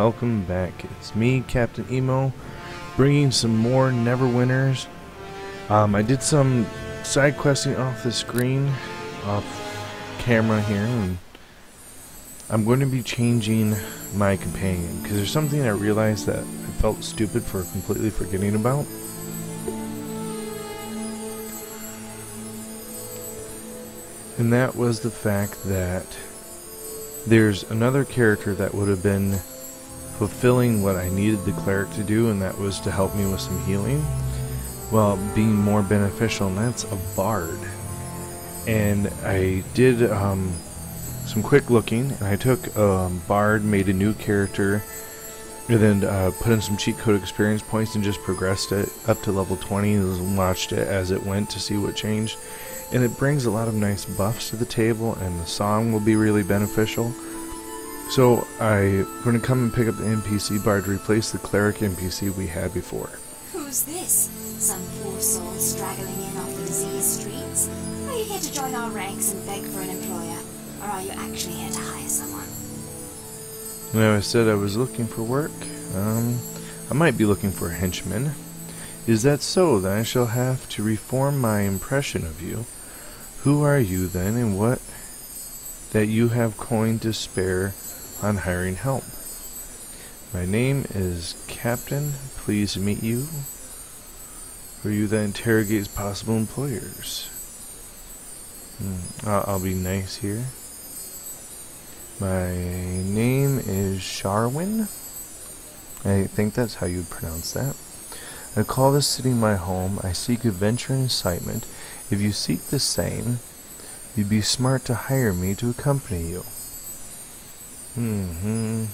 welcome back. It's me, Captain Emo, bringing some more NeverWinters. I did some side questing off the screen, off camera here, and I'm going to be changing my companion, because there's something I realized that I felt stupid for completely forgetting about. And that was the fact that there's another character that would have been fulfilling what I needed the cleric to do, and that was to help me with some healing, well, being more beneficial, and that's a bard. And I did some quick looking, and I took bard, made a new character, and then put in some cheat code experience points and just progressed it up to level 20 and watched it as it went to see what changed. And it brings a lot of nice buffs to the table, and the song will be really beneficial. So I'm going to come and pick up the NPC bard to replace the cleric NPC we had before. Who's this? Some poor soul straggling in off the diseased streets? Are you here to join our ranks and beg for an employer? Or are you actually here to hire someone? Now, I said I was looking for work. I might be looking for a henchman. Is that so? Then I shall have to reform my impression of you. Who are you then, and what that you have coin to spare on hiring help? My name is Captain. Pleased to meet you. Are you that interrogates possible employers? I'll be nice here. My name is Sharwin. I think that's how you'd pronounce that. I call this city my home. I seek adventure and excitement. If you seek the same, you'd be smart to hire me to accompany you. And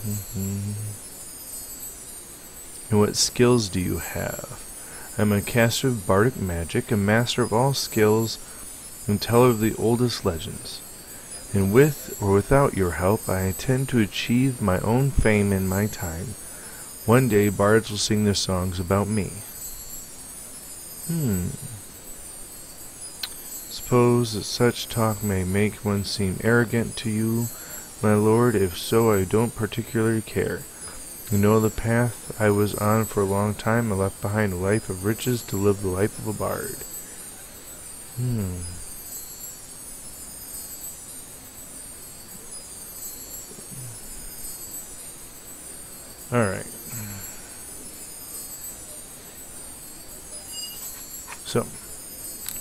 what skills do you have? I'm a caster of bardic magic, a master of all skills, and teller of the oldest legends. And with or without your help, I intend to achieve my own fame in my time. One day, bards will sing their songs about me. Suppose that such talk may make one seem arrogant to you, my lord. If so, I don't particularly care. You know the path I was on for a long time. I left behind a life of riches to live the life of a bard. Alright. So,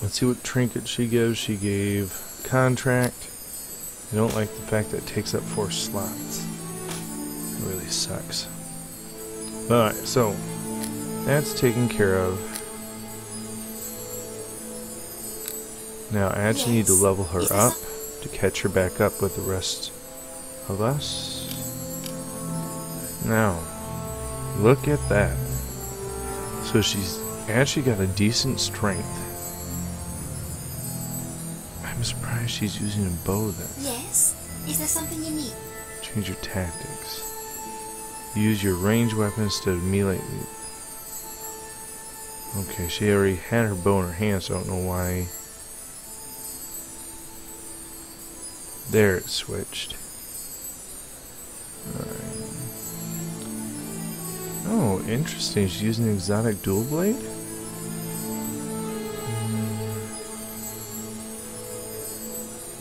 let's see what trinket she gives. She gave contract. I don't like the fact that it takes up 4 slots. It really sucks. Alright, so that's taken care of. Now I actually need to level her up to catch her back up with the rest of us. Now, look at that. So she's actually got a decent strength. I'm surprised she's using a bow then. Yes? Is there something you need? Change your tactics. Use your ranged weapon instead of melee. Okay, she already had her bow in her hand, so I don't know why. There, it switched. Alright. Oh, interesting. She's using an exotic dual blade?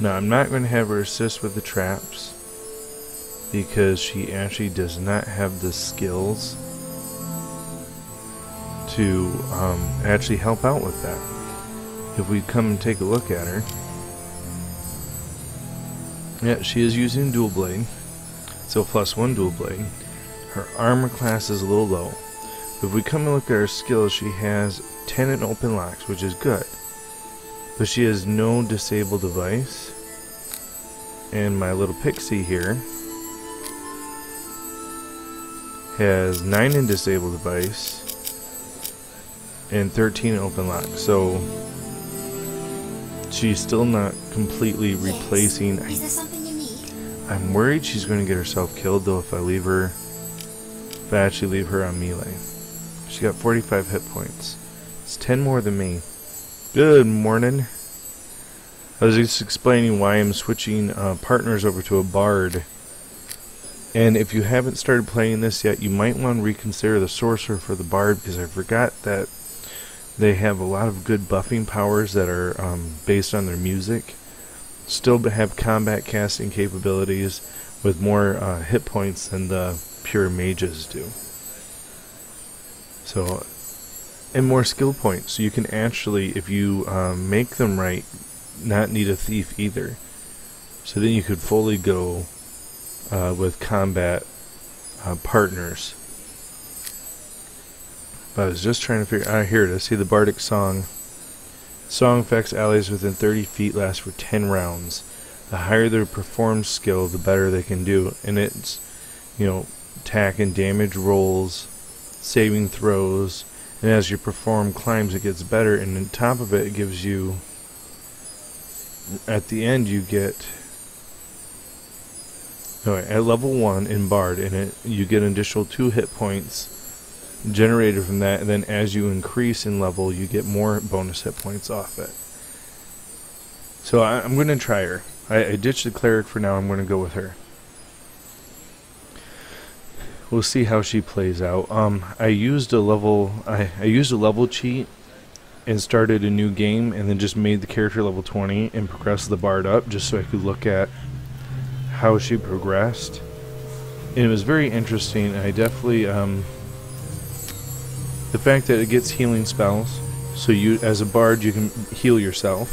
No, I'm not going to have her assist with the traps, because she actually does not have the skills to actually help out with that. If we come and take a look at her, yeah, she is using dual blade, so +1 dual blade. Her armor class is a little low. If we come and look at her skills, she has 10 in open locks, which is good. But she has no disabled device. And my little pixie here has 9 in disabled device and 13 in open lock. So she's still not completely replacing. Is there something you need? I'm worried she's going to get herself killed though if I leave her. If I actually leave her on melee. She got 45 hit points. It's 10 more than me. Good morning. I was just explaining why I'm switching partners over to a bard. And if you haven't started playing this yet, you might want to reconsider the sorcerer for the bard, because I forgot that they have a lot of good buffing powers that are based on their music. Still have combat casting capabilities with more hit points than the pure mages do. So, and more skill points. So you can actually, if you make them right, not need a thief either. So then you could fully go with combat partners. But I was just trying to figure out, here it is, see the bardic song. Song affects allies within 30 feet, lasts for 10 rounds. The higher their performed skill, the better they can do. And it's, you know, attack and damage rolls, saving throws, and as you perform climbs it gets better, and on top of it, it gives you, at the end you get, at level 1 in Bard, and you get an additional 2 hit points generated from that, and then as you increase in level you get more bonus hit points off it. So I'm going to try her. I ditched the cleric for now. I'm going to go with her. We'll see how she plays out. I used a level cheat and started a new game, and then just made the character level 20 and progressed the bard up just so I could look at how she progressed. And it was very interesting. I definitely the fact that it gets healing spells, so you as a bard you can heal yourself,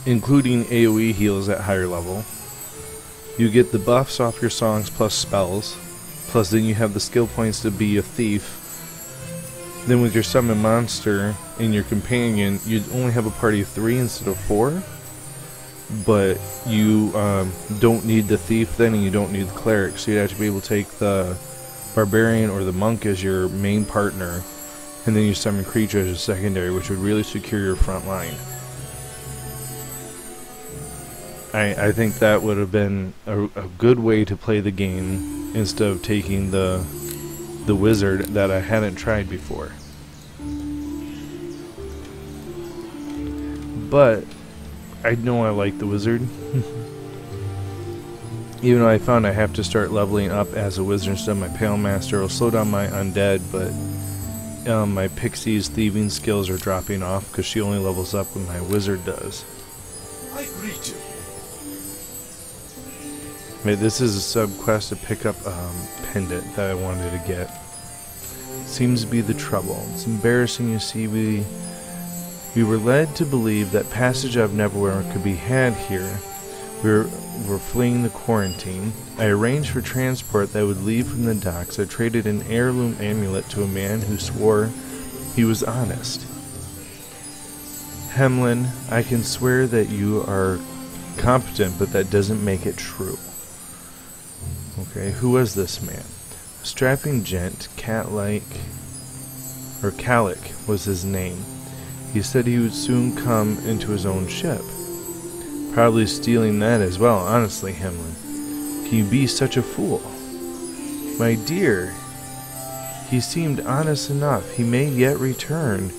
including AoE heals at higher level. You get the buffs off your songs plus spells, plus then you have the skill points to be a thief. Then with your summon monster and your companion, you only have a party of 3 instead of 4, but you don't need the thief then, and you don't need the cleric, so you'd have to be able to take the barbarian or the monk as your main partner, and then you summon creature as a secondary, which would really secure your front line. I think that would have been a good way to play the game instead of taking the wizard that I hadn't tried before. But I know I like the wizard. Even though I found I have to start leveling up as a wizard instead of my pale master. It'll slow down my undead, but my pixie's thieving skills are dropping off because she only levels up when my wizard does. I greet you. This is a sub quest to pick up pendant that I wanted to get. Seems to be the trouble. It's embarrassing, you see. We were led to believe that passage out of NeverWinter could be had here. We're fleeing the quarantine. I arranged for transport that would leave from the docks. I traded an heirloom amulet to a man who swore he was honest. Hemlin, I can swear that you are competent, but that doesn't make it true. Okay, who was this man? A strapping gent, Calic was his name. He said he would soon come into his own ship. Probably stealing that as well, honestly, Hemlin. Can you be such a fool? My dear, he seemed honest enough. He may yet return.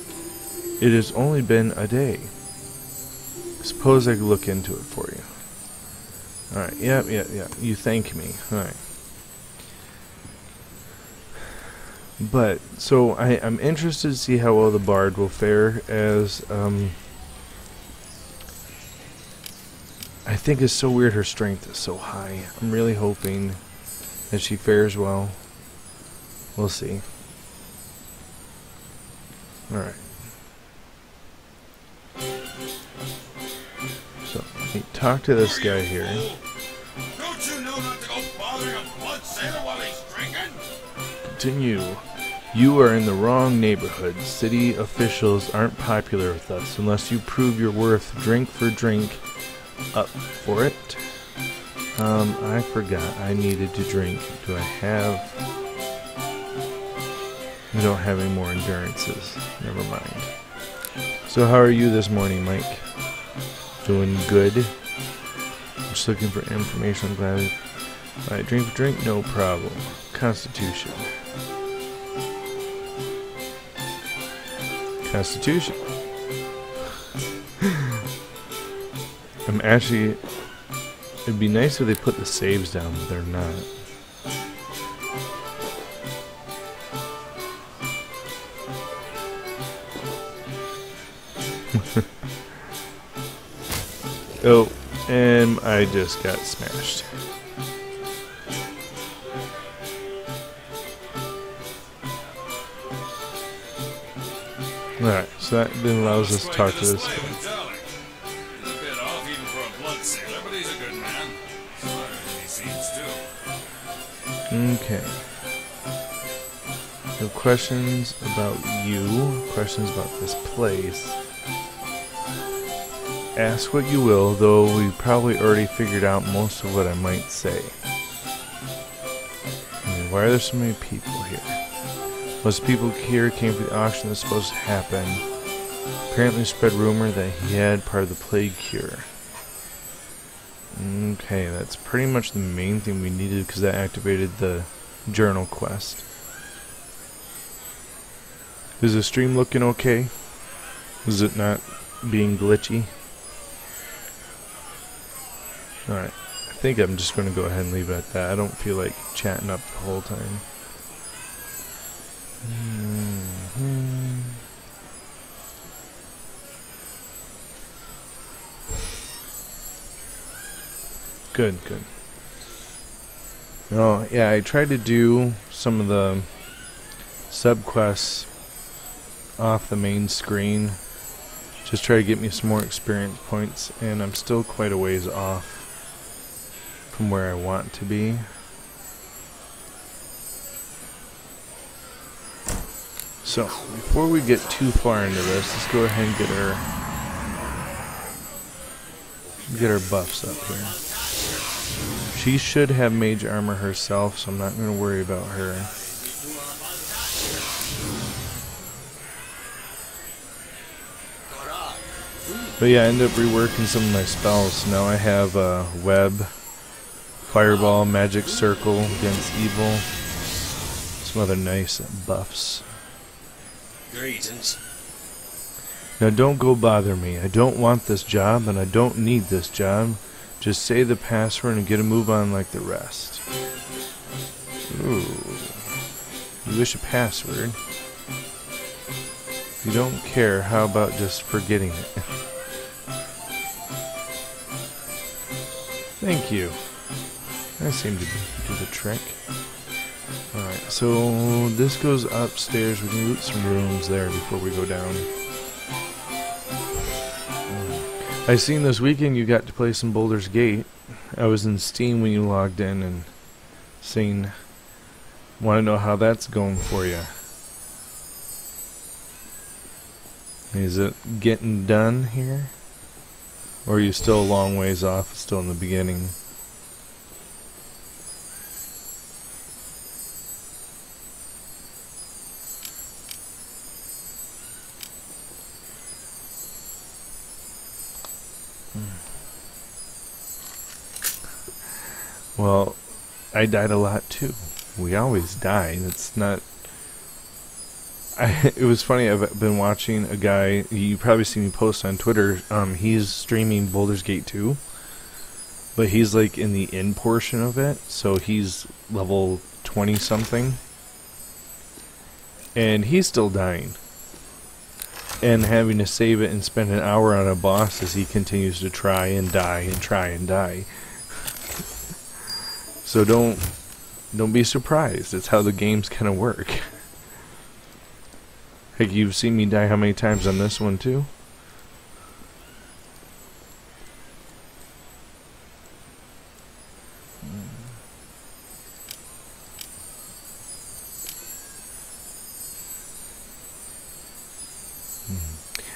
It has only been a day. Suppose I could look into it for you. Alright, yep. You thank me. Alright. But, so, I'm interested to see how well the bard will fare as, I think it's so weird her strength is so high. I'm really hoping that she fares well. We'll see. Alright. So, let me talk to this guy here. Don't you know not to go bothering a blood sailor while he's drinking? Continue. You are in the wrong neighborhood. City officials aren't popular with us unless you prove your worth drink for drink. Up for it. I forgot I needed to drink. Do I have... I don't have any more endurances. Never mind. So how are you this morning, Mike? Doing good? Just looking for information. I'm glad. Alright, drink for drink? No problem. Constitution. Constitution. I'm actually It'd be nice if they put the saves down, but they're not. Oh, and I just got smashed. Alright, so that then allows us to talk to this guy. He's a bit off even for a blood sailor, but he's a good man. Smarter than he seems too. Okay. So questions about you, questions about this place. Ask what you will, though we probably already figured out most of what I might say. Why are there so many people here? Most people here came for the auction that's supposed to happen. Apparently spread rumor that he had part of the plague cure. Okay, that's pretty much the main thing we needed because that activated the journal quest. Is the stream looking okay? Is it not being glitchy? Alright, I think I'm just going to go ahead and leave it at that. I don't feel like chatting up the whole time. Good, good. Oh, yeah, I tried to do some of the subquests off the main screen. Just try to get me some more experience points, and I'm still quite a ways off from where I want to be. So, before we get too far into this, let's go ahead and get our buffs up here. She should have mage armor herself, so I'm not going to worry about her. But yeah, I ended up reworking some of my spells. So now I have web, fireball, magic circle against evil, some other nice buffs. Greetings. Now don't go bother me. I don't want this job and I don't need this job. Just say the password and get a move on like the rest. Ooh. You wish a password? If you don't care, how about just forgetting it? Thank you. That seemed to do the trick. Alright, so this goes upstairs. We can loot some rooms there before we go down. I seen this weekend you got to play some Baldur's Gate. I was in Steam when you logged in and seen. Want to know how that's going for you. Is it getting done here? Or are you still a long ways off, still in the beginning? Well, I died a lot too. We always die. That's not... it was funny, I've been watching a guy, you probably see me post on Twitter, he's streaming Baldur's Gate 2, but he's like in the end portion of it, so he's level 20 something, and he's still dying, and having to save it and spend an hour on a boss as he continues to try and die and try and die. So don't be surprised, it's how the games kind of work. Heck, you've seen me die how many times on this one too?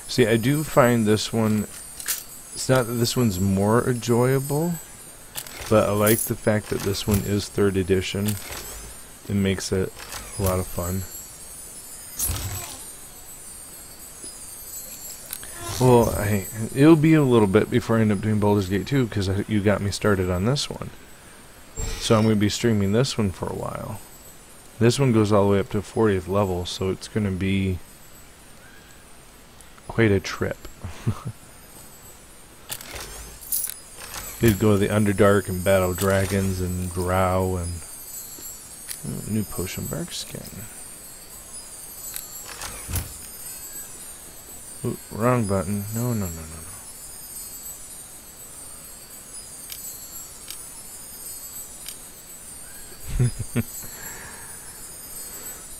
See, I do find this one, it's not that this one's more enjoyable, but I like the fact that this one is 3rd edition. It makes it a lot of fun. Well, it'll be a little bit before I end up doing Baldur's Gate 2 because you got me started on this one. So I'm going to be streaming this one for a while. This one goes all the way up to 40th level, so it's going to be quite a trip. You'd go to the Underdark and battle dragons and drow and new potion bark skin. Ooh, wrong button. No, no, no, no, no.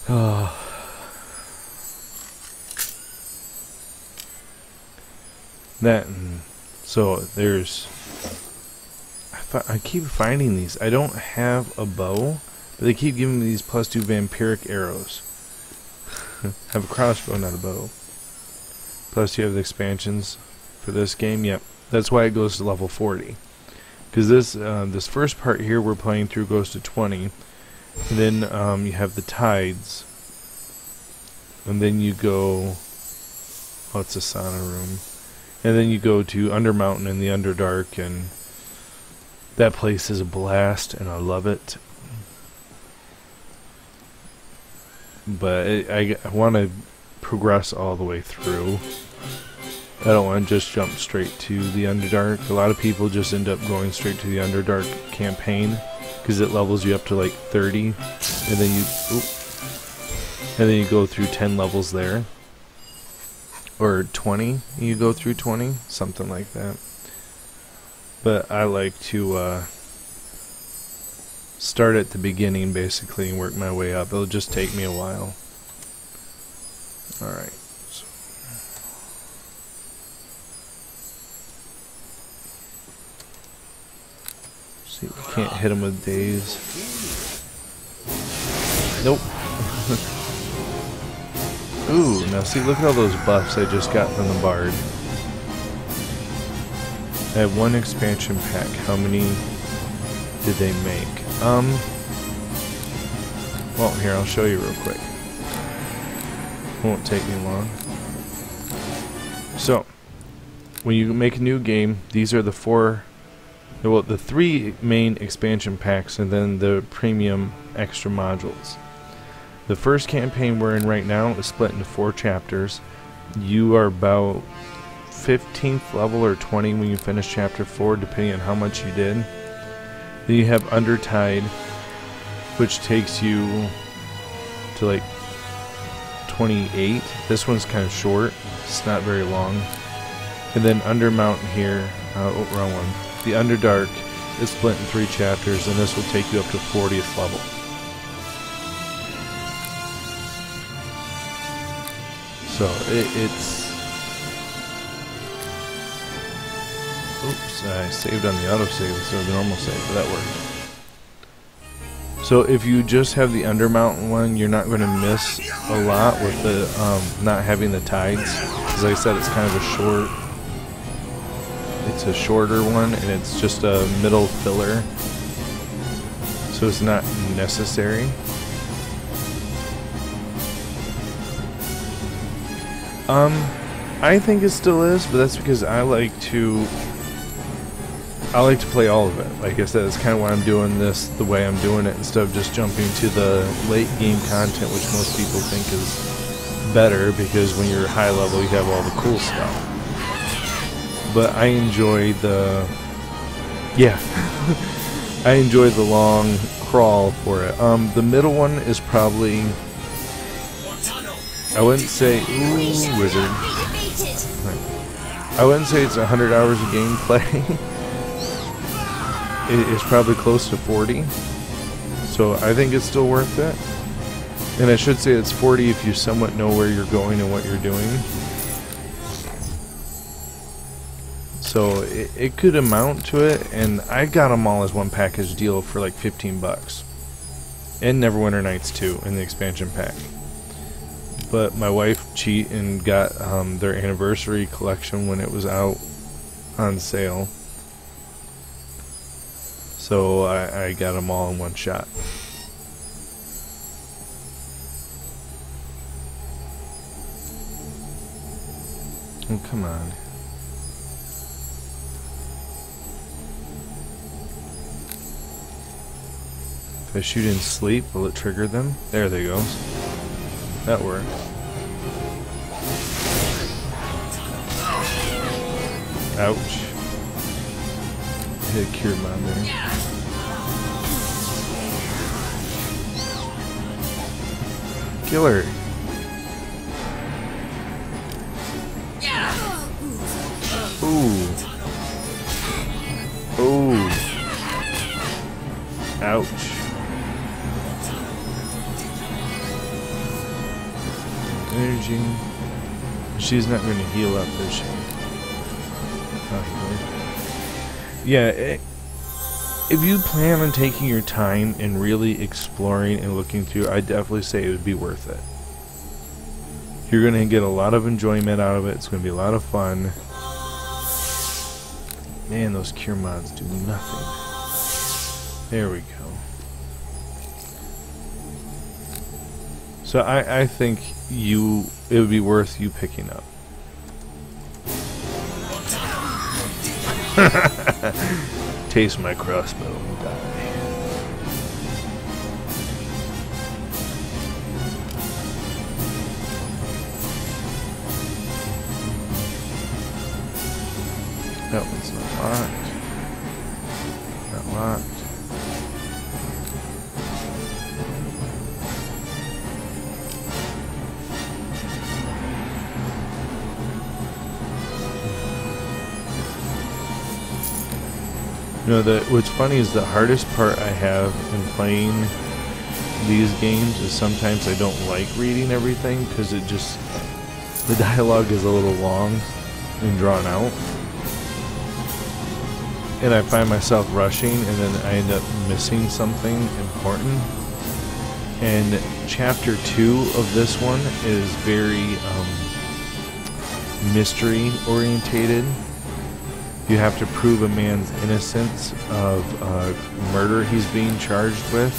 Oh. That and so there's I keep finding these. I don't have a bow, but they keep giving me these +2 vampiric arrows. I have a crossbow, not a bow. Plus you have the expansions for this game. Yep, that's why it goes to level 40. Because this first part here we're playing through goes to 20. And then you have the tides. And then you go... Oh, it's a sauna room. And then you go to Undermountain and the Underdark, and that place is a blast, and I love it. But I want to progress all the way through. I don't want to just jump straight to the Underdark. A lot of people just end up going straight to the Underdark campaign because it levels you up to like 30, and then you go through 10 levels there. Or 20, you go through 20, something like that. But I like to start at the beginning basically and work my way up. It'll just take me a while. Alright. So. See, we can't hit him with days. Nope. Ooh, now see, look at all those buffs I just got from the Bard. I have one expansion pack. How many did they make? Well, here, I'll show you real quick. Won't take me long. So, when you make a new game, these are the the 3 main expansion packs and then the premium extra modules. The first campaign we're in right now is split into 4 chapters. You are about 15th level or 20 when you finish chapter 4, depending on how much you did. Then you have Undertide, which takes you to like 28. This one's kind of short. It's not very long. And then Undermountain here, wrong one. The Underdark is split in 3 chapters, and this will take you up to 40th level. So it's... Oops, I saved on the autosave instead of the normal save, but that worked. So if you just have the Undermountain one, you're not going to miss a lot with the not having the tides. As I said, it's kind of a shorter one, and it's just a middle filler. So it's not necessary. I think it still is, but that's because I like to play all of it. Like I said, it's kind of why I'm doing this the way I'm doing it, instead of just jumping to the late game content, which most people think is better, because when you're high level you have all the cool stuff. But I enjoy the I enjoy the long crawl for it. The middle one is probably, I wouldn't say, ooh, wizard. I wouldn't say it's 100 hours of gameplay. It's probably close to 40. So I think it's still worth it. And I should say it's 40 if you somewhat know where you're going and what you're doing. So it could amount to it, and I got them all as one package deal for like 15 bucks. And Neverwinter Nights 2 in the expansion pack. But my wife cheated and got their anniversary collection when it was out on sale. So I got them all in one shot. Oh, come on. If I shoot in sleep, will it trigger them? There they go. That worked. Ouch. hit a cure mod there. Kill her. Ooh. Ooh. Ouch. Energy. She's not going to heal up, is she? Yeah, if you plan on taking your time and really exploring and looking through, I definitely say it would be worth it. You're going to get a lot of enjoyment out of it. It's going to be a lot of fun. Man, those cure mods do nothing. There we go. So I think it would be worth you picking up. Taste my crossbow and die. That one's not locked. Not locked. You know, what's funny is the hardest part I have in playing these games is sometimes I don't like reading everything because the dialogue is a little long and drawn out. And I find myself rushing and then I end up missing something important. And chapter 2 of this one is very mystery orientated. You have to prove a man's innocence of murder he's being charged with.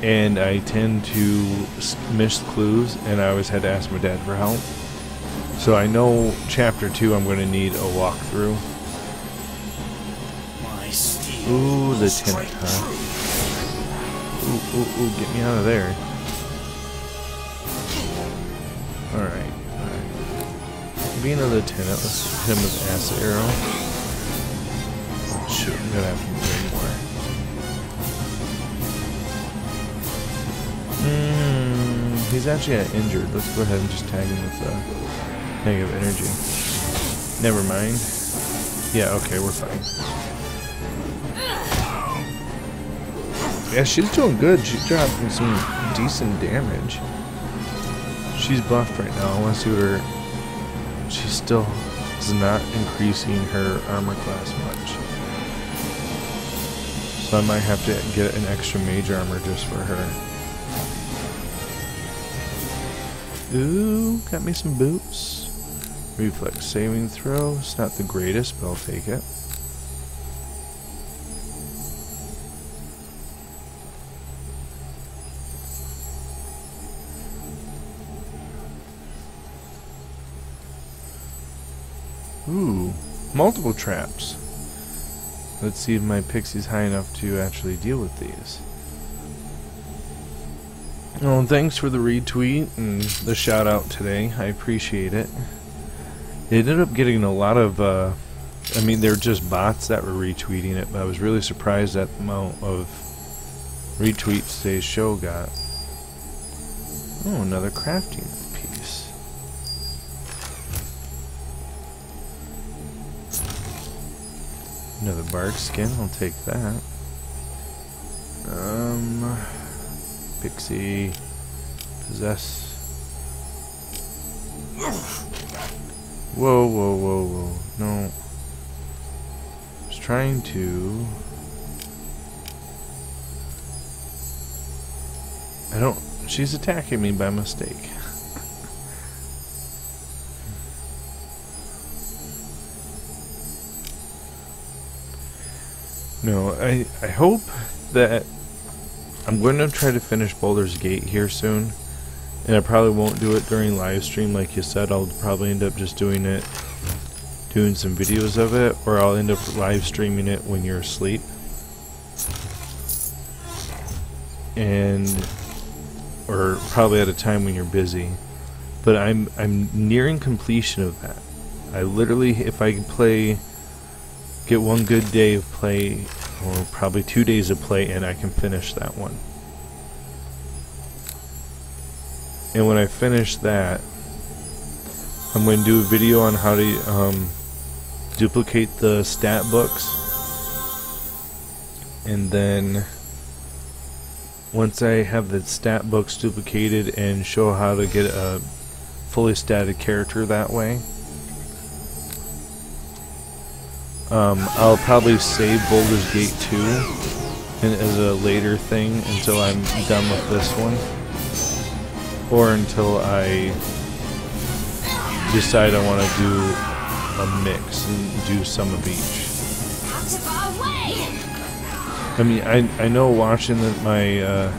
And I tend to miss clues, and I always had to ask my dad for help. So I know chapter 2 I'm going to need a walkthrough. Ooh, the tenant, huh? Ooh, get me out of there. Alright. Being a lieutenant, let's hit him with acid arrow. Oh, shoot, I'm gonna have to move anymore. He's actually injured. Let's go ahead and just tag him with negative energy. Never mind. Yeah, okay, we're fine. Yeah, she's doing good. She's dropping some decent damage. She's buffed right now. I want to see what her... She still is not increasing her armor class much. So I might have to get an extra mage armor just for her. Ooh, got me some boots. Reflex saving throw. It's not the greatest, but I'll take it. Ooh, multiple traps. Let's see if my pixie's high enough to actually deal with these. Oh, thanks for the retweet and the shout out today. I appreciate it. It ended up getting a lot of, I mean, they're just bots that were retweeting it, but I was really surprised at the amount of retweets today's show got. Oh, another crafting piece. Another bark skin, I'll take that. Pixie. Possess. Whoa, whoa, whoa, whoa. No. I was trying to... She's attacking me by mistake. No, I hope that I'm going to try to finish Baldur's Gate here soon, and I probably won't do it during live stream like you said. I'll probably end up just doing some videos of it, or I'll end up live streaming it when you're asleep. Or probably at a time when you're busy. But I'm nearing completion of that. I literally, if I can get one good day of play, or probably 2 days of play, and I can finish that one. And when I finish that, I'm going to do a video on how to duplicate the stat books. And then once I have the stat books duplicated and show how to get a fully statted character that way, I'll probably save Baldur's Gate 2 and as a later thing until I'm done with this one, or until I decide I want to do a mix and do some of each. Out of our way! I mean, I know watching that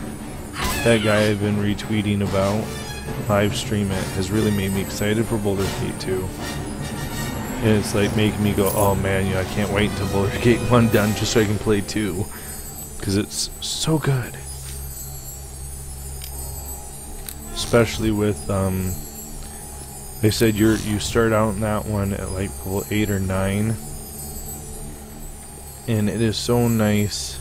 guy I've been retweeting about live stream it has really made me excited for Baldur's Gate 2. And it's like making me go, oh man, I can't wait until Baldur's Gate 1 done just so I can play 2. Because it's so good. Especially with, they said you start out in that one at like level 8 or 9. And it is so nice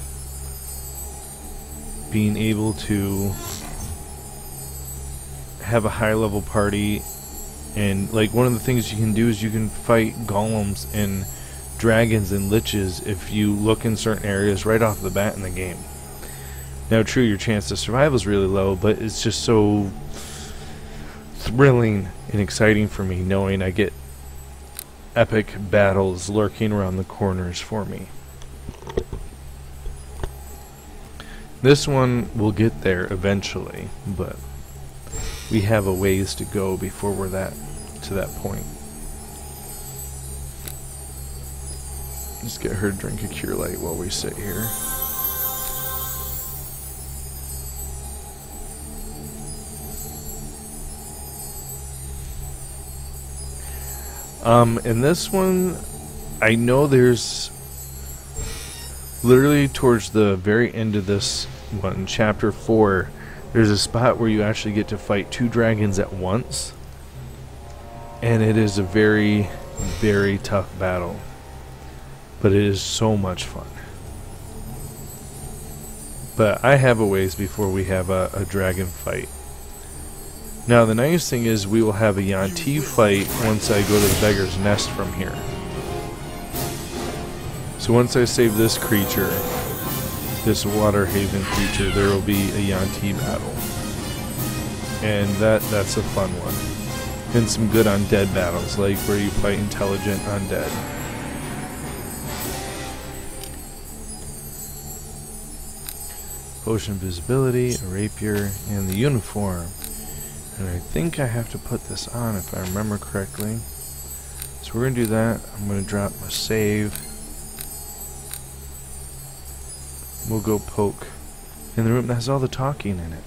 being able to have a high level party. And like one of the things you can do is you can fight golems and dragons and liches if you look in certain areas right off the bat in the game. Now true, your chance to survival is really low, but it's just so thrilling and exciting for me knowing I get epic battles lurking around the corners for me. This one will get there eventually, but we have a ways to go before we're to that point. Just get her to drink a Cure Light while we sit here. In this one, I know there's literally towards the very end of this one, chapter 4, there's a spot where you actually get to fight 2 dragons at once. And it is a very, very tough battle. But it is so much fun. But I have a ways before we have a dragon fight. Now the nice thing is we will have a Yuan-ti fight once I go to the Beggar's Nest from here. So once I save this creature, this Water Haven creature, there will be a Yuan-ti battle. And that's a fun one. And some good undead battles, like where you fight intelligent undead. Potion Visibility, a Rapier, and the Uniform. And I think I have to put this on if I remember correctly. So we're going to do that. I'm going to drop my save. We'll go poke in the room that has all the talking in it.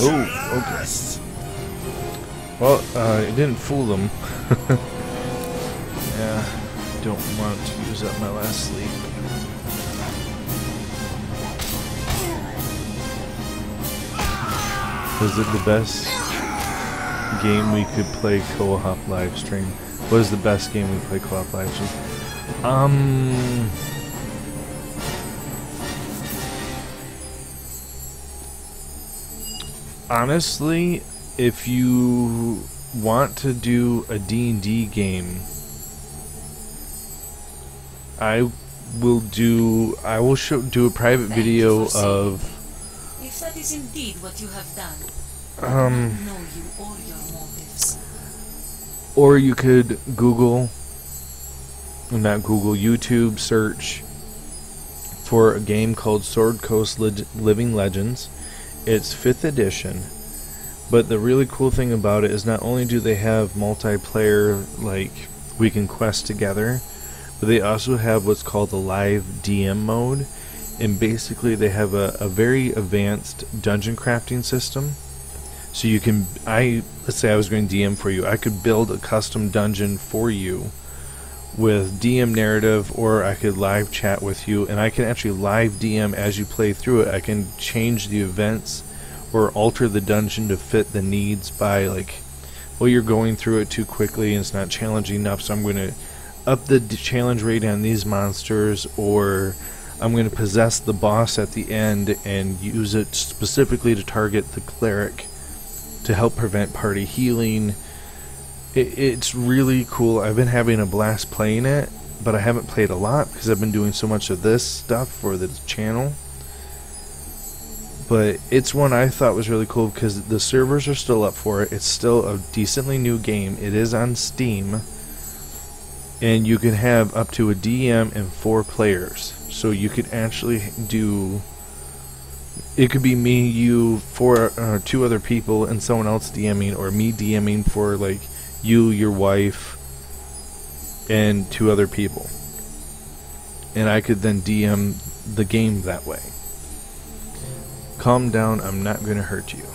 Oh, okay. Well, it didn't fool them. Yeah, don't want to use up my last sleep. Was it the best game we could play co-op live stream? What is the best game we play co-op live stream? Honestly, if you want to do a D&D game, I will do a private video of if that is indeed what you have done, I know you or your motives. Or you could YouTube search for a game called Sword Coast Living Legends. It's 5th edition, but the really cool thing about it is not only do they have multiplayer, like we can quest together, but they also have what's called the live DM mode, and basically they have a very advanced dungeon crafting system. So you can, let's say I was going to DM for you, I could build a custom dungeon for you with DM narrative, or I could live chat with you, and I can actually live DM as you play through it. I can change the events or alter the dungeon to fit the needs by like well, you're going through it too quickly and it's not challenging enough, so I'm going to up the challenge rate on these monsters, or I'm going to possess the boss at the end and use it specifically to target the cleric to help prevent party healing. It's really cool. I've been having a blast playing it, but I haven't played a lot because I've been doing so much of this stuff for the channel. But it's one I thought was really cool because the servers are still up for it. It's still a decently new game. It is on Steam, and you can have up to a DM and 4 players. So you could actually do, it could be me, you, 2 other people, and someone else DMing, or me DMing for like you, your wife, and 2 other people. And I could then DM the game that way. Calm down, I'm not going to hurt you.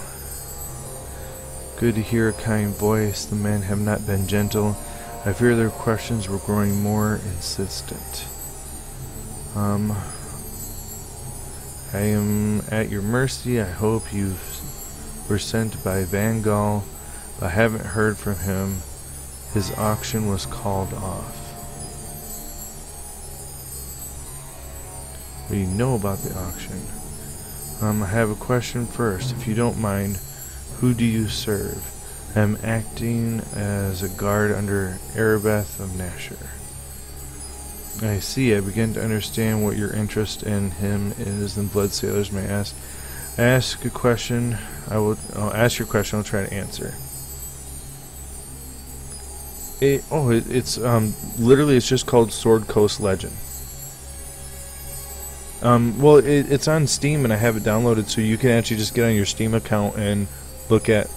Good to hear a kind voice. The men have not been gentle. I fear their questions were growing more insistent. I am at your mercy. I hope you were sent by Van Gaal, but I haven't heard from him. His auction was called off. What do you know about the auction? I have a question first, if you don't mind. Who do you serve? I am acting as a guard under Erebeth of Nashor. I see. I begin to understand what your interest in him is. And Blood Sailors may ask. Ask a question. I'll ask your question. I'll try to answer. It's literally it's just called Sword Coast Legend. Well, it's on Steam and I have it downloaded, so you can actually just get on your Steam account and look at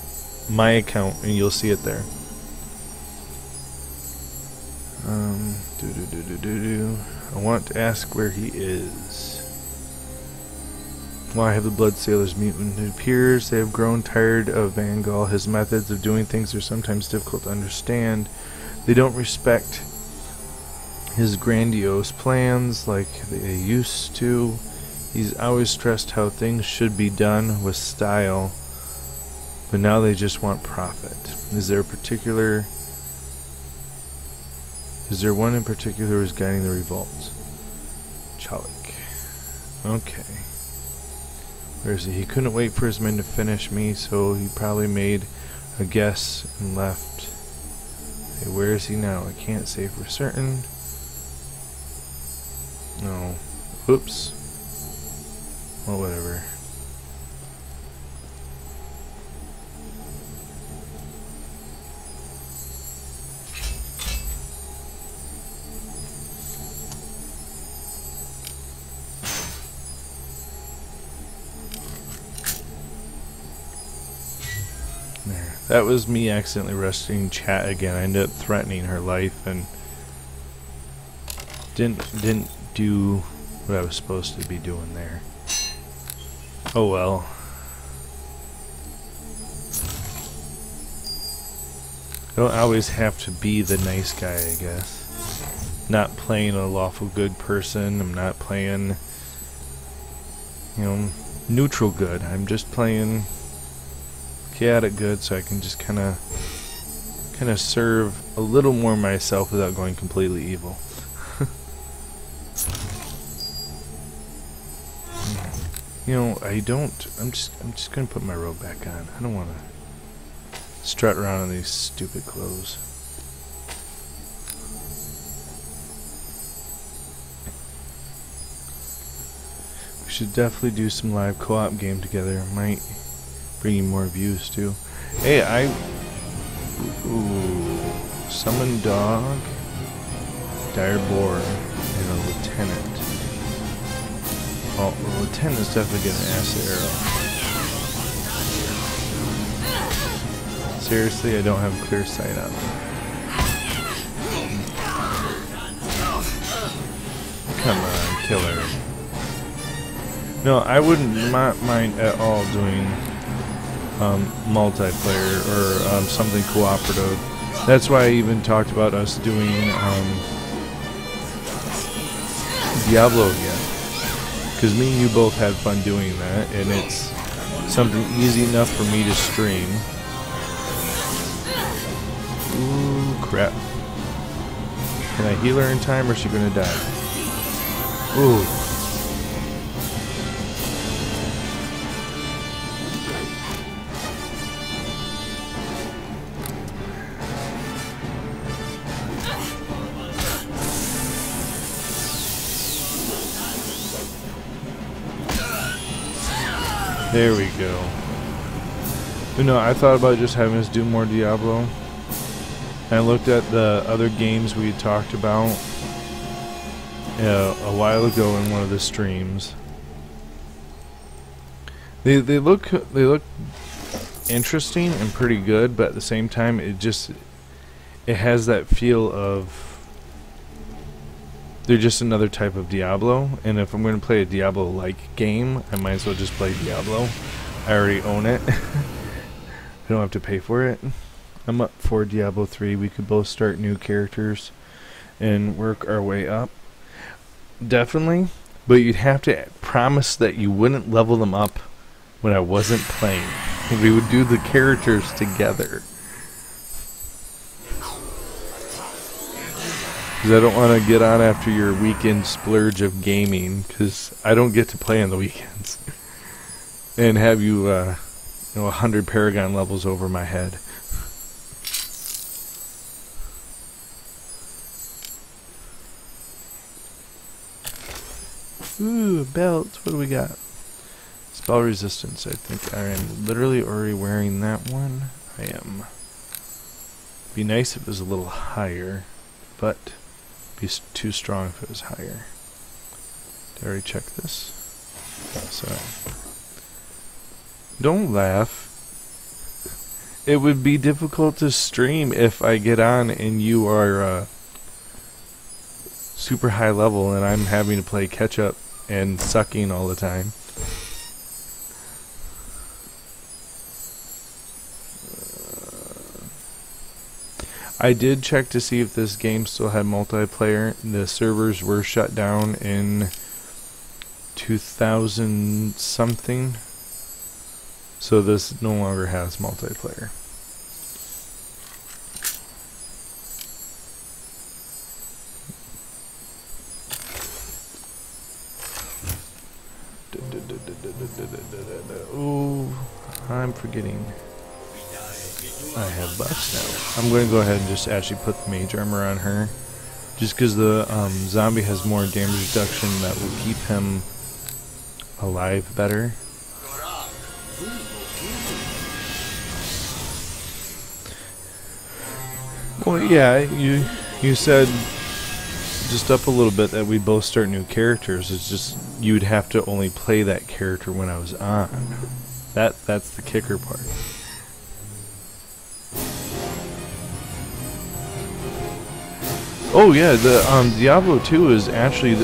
my account and you'll see it there. I want to ask where he is. Why have the Blood Sailors mutant? It appears they have grown tired of Van Gaal. His methods of doing things are sometimes difficult to understand. They don't respect his grandiose plans like they used to. He's always stressed how things should be done with style, but now they just want profit. Is there one in particular who's guiding the revolts? Chalik. Okay. Where is he? He couldn't wait for his men to finish me, so he probably made a guess and left. Hey, where is he now? I can't say for certain. No. Oops. Well, whatever. There. That was me accidentally rushing chat again. I ended up threatening her life and didn't do what I was supposed to be doing there. Oh well. I don't always have to be the nice guy, I guess. Not playing a lawful good person. I'm not playing, neutral good. I'm just playing chaotic good, so I can just kind of serve a little more myself without going completely evil. I'm just gonna put my robe back on. I don't want to strut around in these stupid clothes. We should definitely do some live co-op game together. Might bring you more views too. Hey, summon dog, dire boar, and a lieutenant. Oh, the lieutenant's definitely getting an acid arrow. Seriously, I don't have clear sight on them. Come on, kill her. No, I wouldn't mind at all doing multiplayer or something cooperative. That's why I even talked about us doing Diablo again. Because me and you both had fun doing that, and it's something easy enough for me to stream. Ooh, crap. Can I heal her in time or is she gonna die? Ooh. There we go. You know, I thought about just having us do more Diablo. And I looked at the other games we talked about a while ago in one of the streams. They look interesting and pretty good, but at the same time it has that feel of they're just another type of Diablo, and if I'm going to play a Diablo-like game, I might as well just play Diablo. I already own it. I don't have to pay for it. I'm up for Diablo 3. We could both start new characters and work our way up. Definitely, but you'd have to promise that you wouldn't level them up when I wasn't playing. We would do the characters together. Because I don't want to get on after your weekend splurge of gaming, because I don't get to play on the weekends. And have you, 100 Paragon levels over my head. Ooh, belt. What do we got? Spell resistance. I think I am literally already wearing that one. I am. Be nice if it was a little higher, but be too strong if it was higher. Did I already check this? So, don't laugh. It would be difficult to stream if I get on and you are super high level and I'm having to play catch up and sucking all the time. I did check to see if this game still had multiplayer. The servers were shut down in 2000 something, so this no longer has multiplayer. Oh, I'm forgetting. I have buffs now. I'm going to go ahead and just actually put the mage armor on her. Just because the zombie has more damage reduction, that will keep him alive better. Well, yeah, you said just up a little bit that we both start new characters. It's just you'd have to only play that character when I was on. That's the kicker part. Oh yeah, the Diablo 2 is actually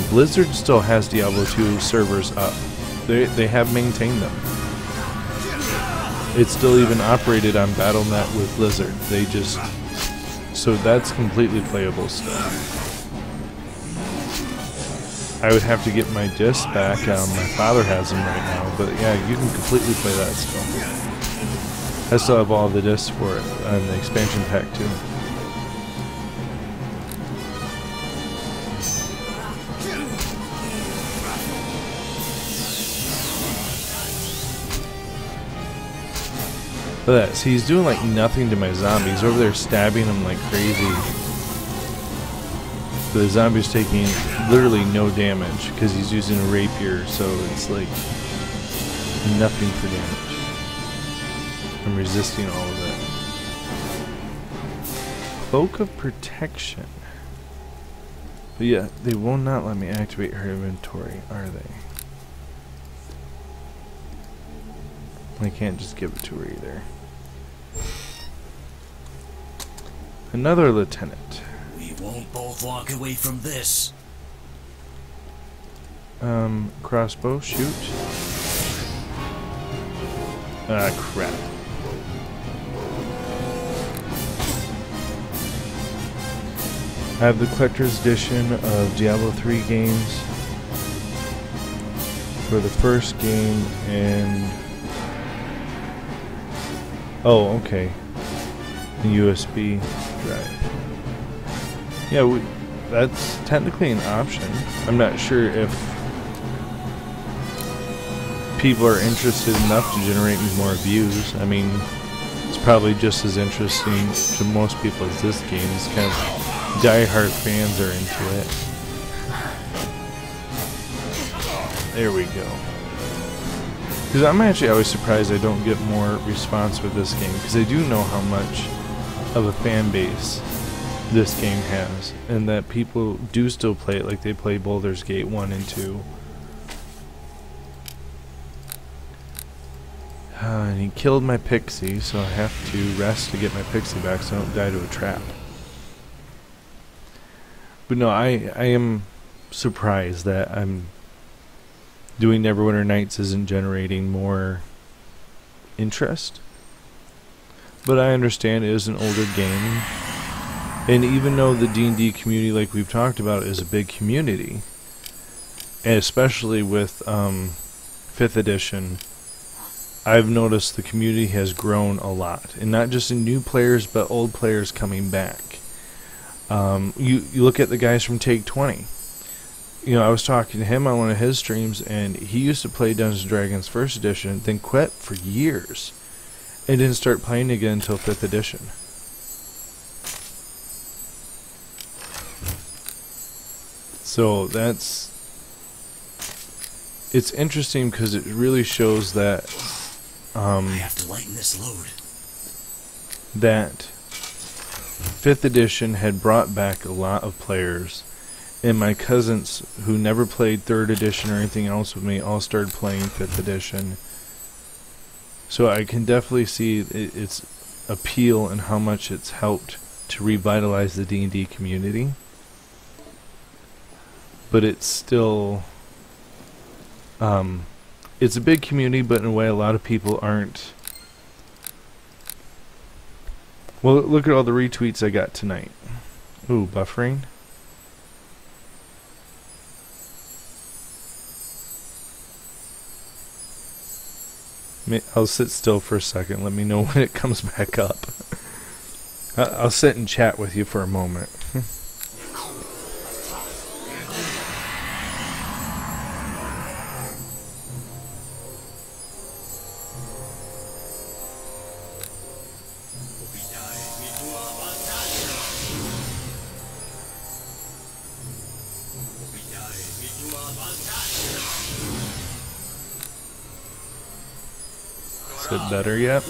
Blizzard still has Diablo 2 servers up. They have maintained them. It's still even operated on Battle.net with Blizzard. They just so that's completely playable still. I would have to get my discs back. My father has them right now, but yeah, you can completely play that still. I still have all the discs for it and the expansion pack too. Look at that. See, he's doing like nothing to my zombie. He's over there stabbing him like crazy. The zombie's taking literally no damage because he's using a rapier, so it's like nothing for damage. I'm resisting all of it. Cloak of Protection. But yeah, they will not let me activate her inventory, are they? I can't just give it to her either. Another lieutenant. We won't both walk away from this. Crossbow, shoot. Ah, crap. I have the collector's edition of Diablo 3 games for the first game and... Oh, okay. USB drive. Yeah, that's technically an option. I'm not sure if people are interested enough to generate me more views. I mean, it's probably just as interesting to most people as this game. It's kind of die-hard fans are into it. There we go. Because I'm actually always surprised I don't get more response with this game, because I do know how much of a fan base this game has, and that people do still play it like they play Baldur's Gate 1 and 2. And he killed my pixie, so I have to rest to get my pixie back so I don't die to a trap. But no, I am surprised that I'm doing Neverwinter Nights isn't generating more interest. But I understand it is an older game. And even though the D&D community, like we've talked about, is a big community, and especially with 5th edition, I've noticed the community has grown a lot. And not just in new players, but old players coming back. You look at the guys from Take 20. You know, I was talking to him on one of his streams, and he used to play Dungeons & Dragons 1st edition, then quit for years, and didn't start playing again until 5th edition. So it's interesting because it really shows that I have to lighten this load. That 5th edition had brought back a lot of players, and my cousins who never played 3rd edition or anything else with me all started playing 5th edition. So I can definitely see its appeal and how much it's helped to revitalize the D&D community. But it's still it's a big community, but in a way a lot of people aren't. Well, look at all the retweets I got tonight. Ooh, buffering. I'll sit still for a second. Let me know when it comes back up. I'll sit and chat with you for a moment. Is it better yet?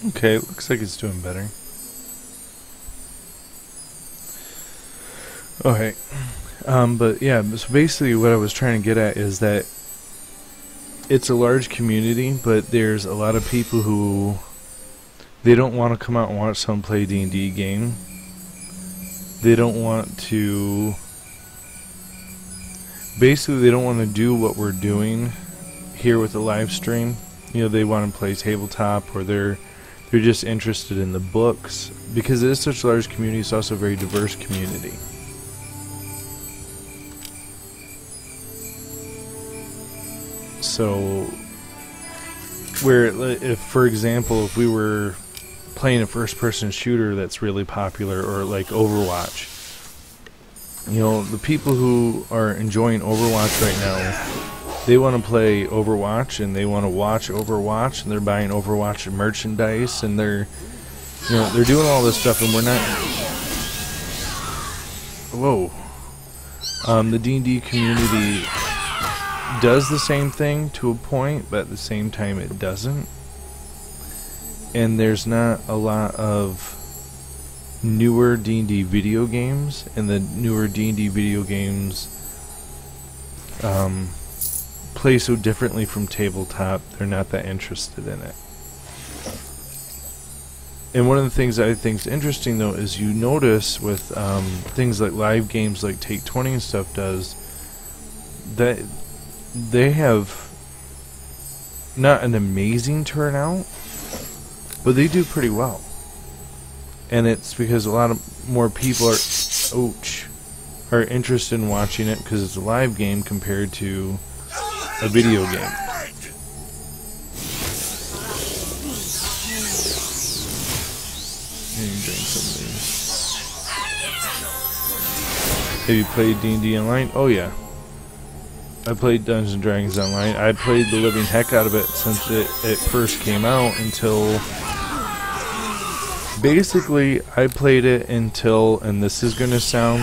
Okay, looks like it's doing better. Okay. But yeah, so basically what I was trying to get at is that it's a large community, but there's a lot of people who they don't want to come out and watch someone play a D&D game. They don't want to... Basically, they don't want to do what we're doing here with the live stream. You know, they want to play tabletop, or they're just interested in the books. Because it is such a large community, it's also a very diverse community. So, where, if for example, if we were playing a first-person shooter that's really popular, or like Overwatch, you know, the people who are enjoying Overwatch right now, they want to play Overwatch, and they want to watch Overwatch, and they're buying Overwatch merchandise, and they're, you know, they're doing all this stuff, and we're not. Whoa. The D&D community does the same thing to a point, but at the same time it doesn't. And there's not a lot of newer D&D video games, and the newer D&D video games play so differently from tabletop, they're not that interested in it. And one of the things I think is interesting, though, is you notice with things like live games like Take 20 and stuff does, that they have not an amazing turnout, but they do pretty well. And it's because a lot of more people are interested in watching it because it's a live game compared to a video game. Drink some of these. Have you played D&D Online? Oh yeah. I played Dungeons & Dragons Online. I played the living heck out of it since it first came out until... Basically, I played it until, and this is going to sound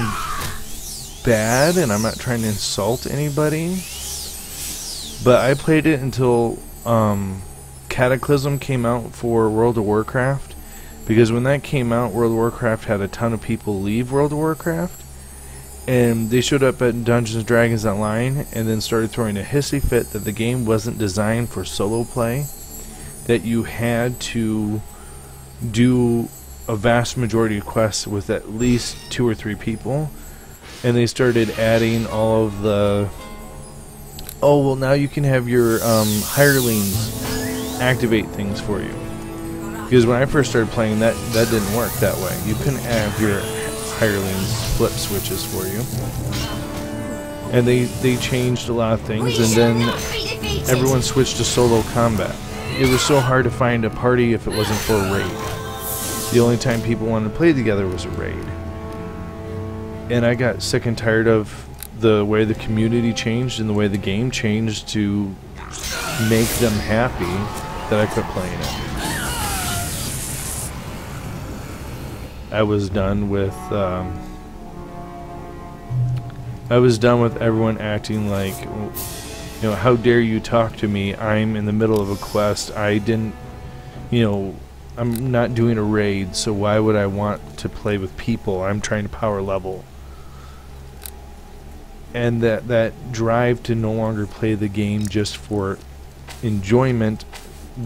bad, and I'm not trying to insult anybody, but I played it until Cataclysm came out for World of Warcraft. Because when that came out, World of Warcraft had a ton of people leave World of Warcraft, and they showed up at Dungeons & Dragons Online and then started throwing a hissy fit that the game wasn't designed for solo play, that you had to do a vast majority of quests with at least 2 or 3 people, and they started adding all of the, oh well, now you can have your hirelings activate things for you. Because when I first started playing, that didn't work that way. You couldn't have your hirelings flip switches for you. And they changed a lot of things, and then everyone switched to solo combat. It was so hard to find a party if it wasn't for a raid. The only time people wanted to play together was a raid. And I got sick and tired of the way the community changed and the way the game changed to make them happy that I quit playing it. I was done with everyone acting like, you know, how dare you talk to me? I'm in the middle of a quest. I didn't, you know, I'm not doing a raid, so why would I want to play with people? I'm trying to power level. And that drive to no longer play the game just for enjoyment,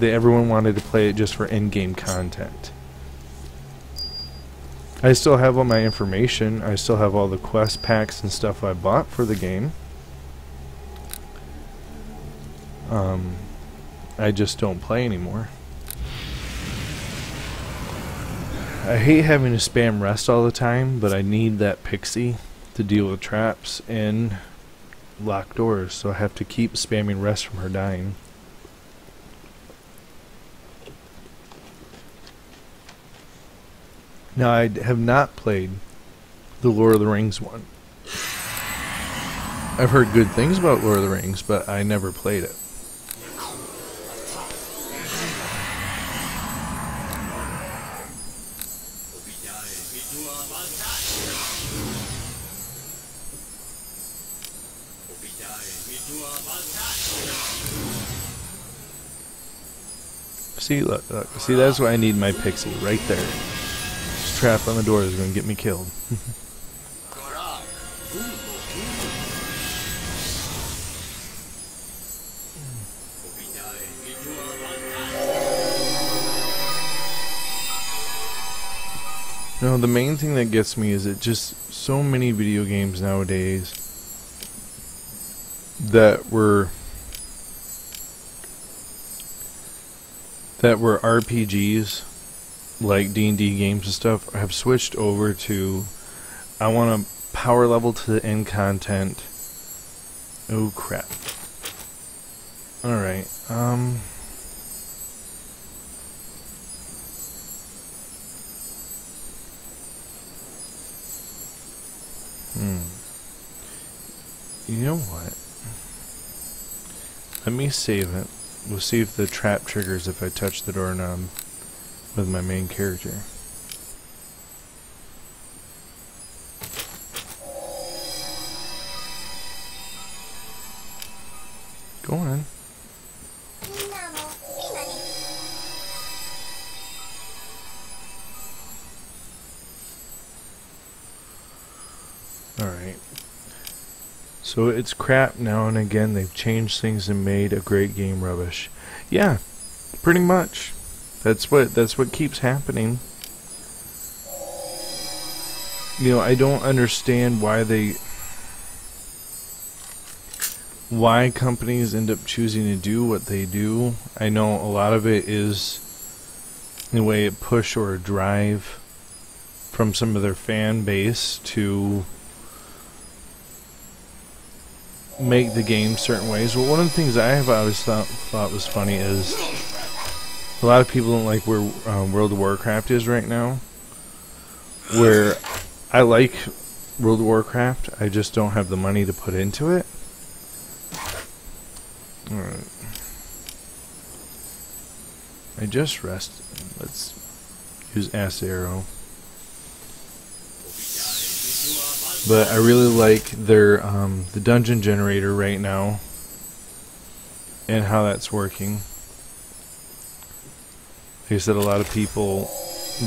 everyone wanted to play it just for in-game content. I still have all my information. I still have all the quest packs and stuff I bought for the game. I just don't play anymore. I hate having to spam rest all the time, but I need that pixie to deal with traps and locked doors, so I have to keep spamming rest from her dying. Now, I have not played the Lord of the Rings one. I've heard good things about Lord of the Rings, but I never played it. See, look, see, that's why I need my pixie, right there. This trap on the door is going to get me killed. No, the main thing that gets me is that just so many video games nowadays that were RPGs, like D&D games and stuff, have switched over to, I want to power level to the end content. Oh crap. Alright, You know what? Let me save it. We'll see if the trap triggers if I touch the doorknob with my main character. Go on. Alright. So it's crap now and again. They've changed things and made a great game rubbish. Yeah, pretty much. That's what keeps happening. You know, I don't understand why companies end up choosing to do what they do. I know a lot of it is in a way a push or a drive from some of their fan base to make the game certain ways. Well, one of the things I have always thought was funny is a lot of people don't like where World of Warcraft is right now. Where I like World of Warcraft, I just don't have the money to put into it. Alright. I just rested. Let's use Acid Arrow. But I really like their the dungeon generator right now and how that's working. Like I said, a lot of people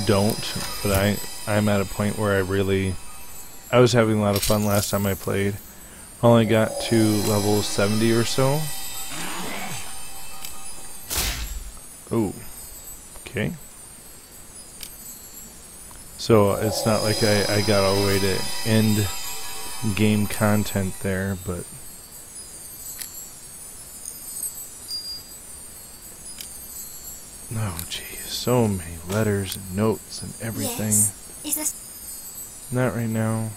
don't, but I'm at a point where I was having a lot of fun last time I played. Only got to level 70 or so. Oh, okay. So it's not like I got all the way to end game content there, but oh geez, so many letters and notes and everything. Yes. Is this... Not right now.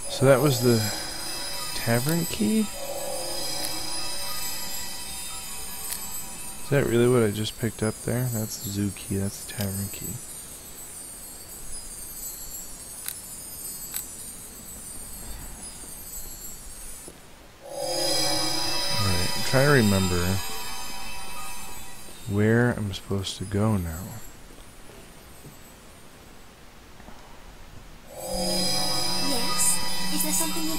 So that was the tavern key? Is that really what I just picked up there? That's the zoo key, that's the tavern key. Alright, I'm trying to remember where I'm supposed to go now. Is there something you...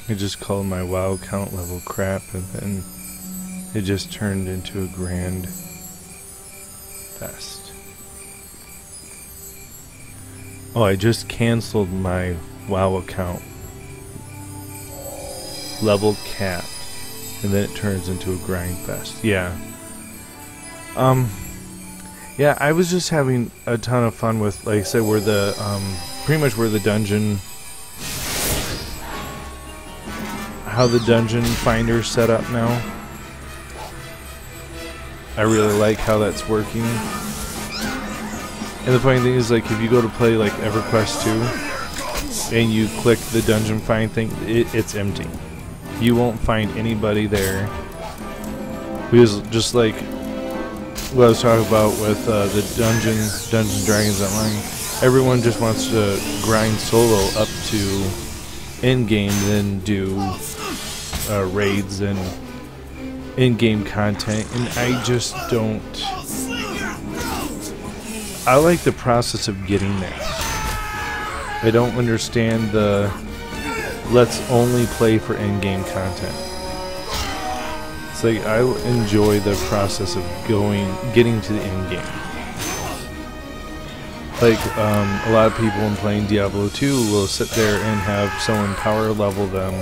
I just called my WoW count level crap, and then it just turned into a grand fest. Oh, I just canceled my WoW account level cap, and then it turns into a grind fest. Yeah. Yeah, I was just having a ton of fun with, like I said, where the pretty much where the dungeon, how the dungeon finder's set up now. I really like how that's working. And the funny thing is, like, if you go to play like EverQuest 2 and you click the dungeon find thing, it's empty. You won't find anybody there. Because just like what I was talking about with the Dungeons and Dragons Online, everyone just wants to grind solo up to in-game, then do raids and in-game content, and I just don't. I like the process of getting there. I don't understand the let's only play for in-game content. It's like I enjoy the process of getting to the end game. Like a lot of people when playing Diablo 2 will sit there and have someone power level them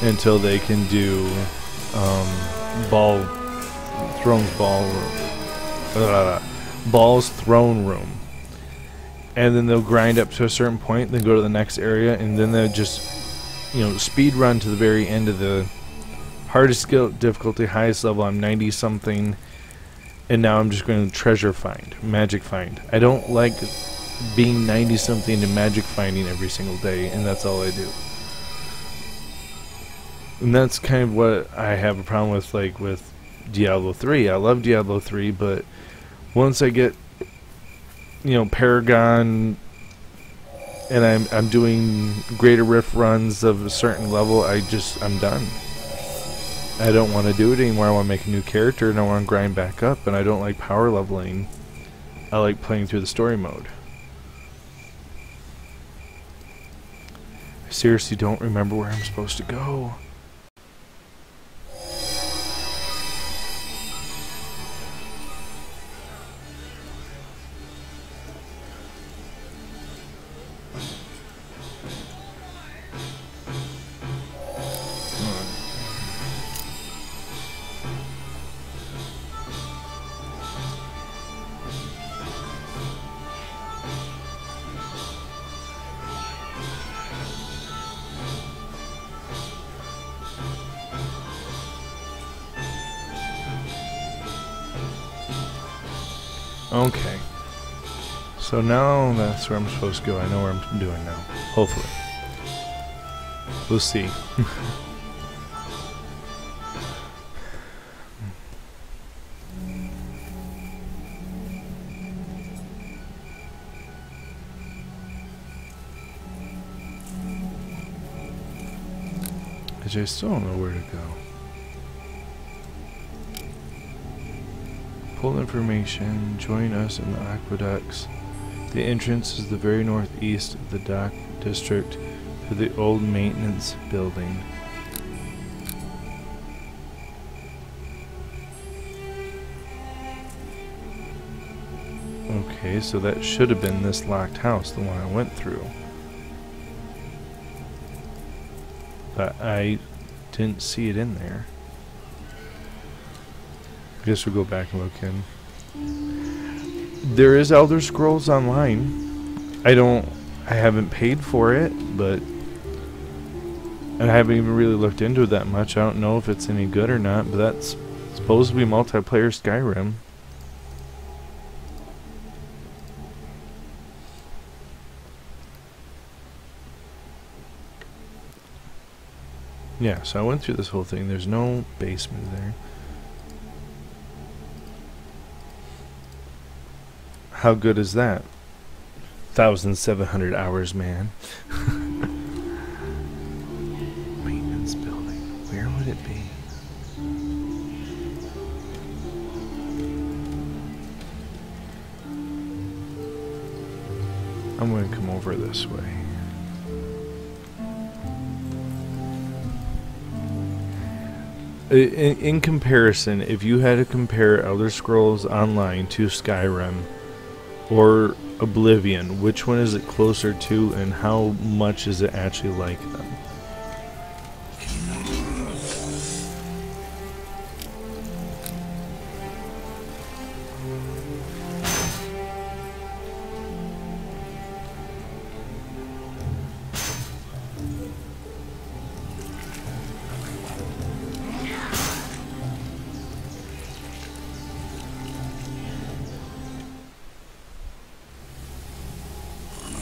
until they can do Ball's throne room, and then they'll grind up to a certain point, then go to the next area, and then they'll just, speed run to the very end of the hardest skill difficulty, highest level. I'm 90 something, and now I'm just going to treasure find, magic find. I don't like being 90 something and magic finding every single day, and that's all I do. And that's kind of what I have a problem with, like with Diablo 3. I love Diablo 3, but once I get, Paragon, and I'm doing Greater Rift runs of a certain level, I'm done. I don't want to do it anymore. I want to make a new character, and I want to grind back up, and I don't like power leveling. I like playing through the story mode. I seriously don't remember where I'm supposed to go. Okay. So now that's where I'm supposed to go. I know where I'm doing now. Hopefully. We'll see. I still don't know where to go. Pull information. Join us in the aqueducts. The entrance is the very northeast of the dock district to the old maintenance building. Okay, so that should have been this locked house, the one I went through. But I didn't see it in there. I guess we'll go back and look in. There is Elder Scrolls Online. I haven't paid for it, but I haven't even really looked into it that much. I don't know if it's any good or not, but that's supposed to be multiplayer Skyrim. Yeah, so I went through this whole thing. There's no basement there. How good is that? 1,700 hours, man. Maintenance building. Where would it be? I'm going to come over this way. In comparison, if you had to compare Elder Scrolls Online to Skyrim or Oblivion, which one is it closer to, and how much is it actually like them?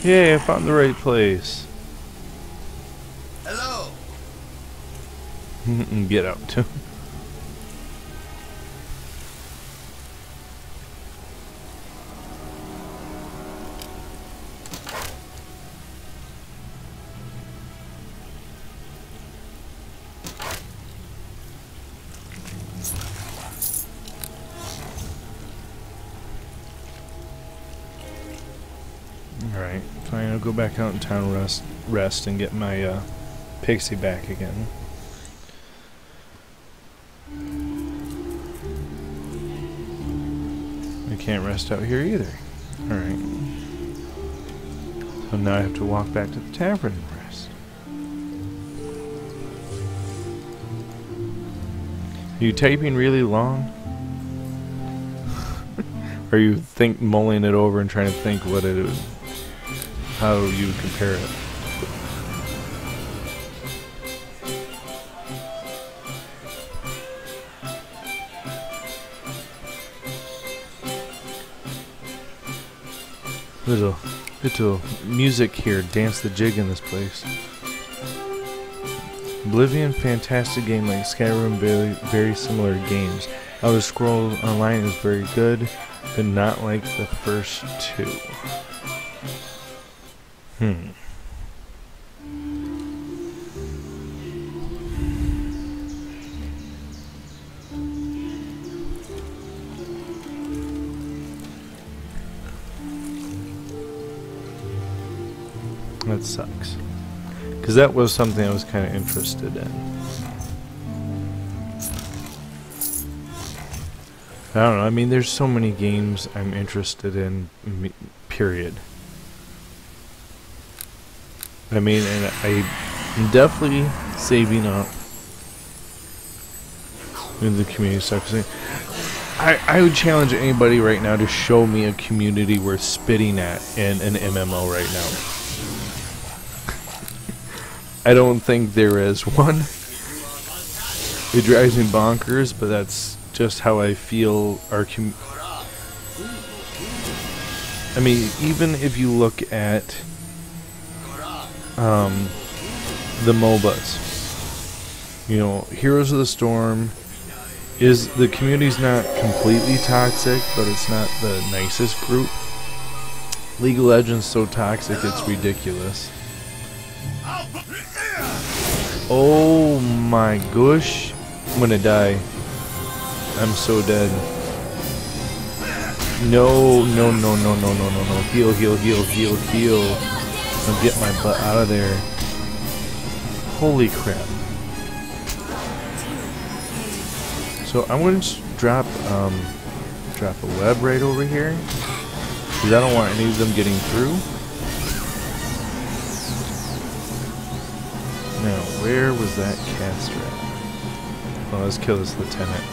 Yay, I found the right place. Hello. Get out. Alright, fine, I'll go back out in town, rest and get my pixie back again. I can't rest out here either. Alright. So now I have to walk back to the tavern and rest. Are you typing really long? Or are you mulling it over and trying to think what it is? How you would compare it. Little music here, dance the jig in this place. Oblivion, fantastic game like Skyrim, very similar games. Elder Scrolls Online is very good, but not like the first two. That sucks. Because that was something I was kind of interested in. I don't know, I mean, there's so many games I'm interested in, period. I mean, and I'm definitely saving up in the community stuff. I would challenge anybody right now to show me a community worth spitting at in an MMO right now. I don't think there is one. It drives me bonkers, but that's just how I feel our I mean, even if you look at the MOBAs, you know, Heroes of the Storm is, the community's not completely toxic, but it's not the nicest group. League of Legends so toxic it's ridiculous. Oh my gosh, I'm gonna die. I'm so dead. No, no, no, no, no, no, no, no. Heal, heal, heal, heal, heal. I'll get my butt out of there. Holy crap. So I'm going to drop a web right over here, because I don't want any of them getting through. Now, where was that caster at? Oh, let's kill this lieutenant.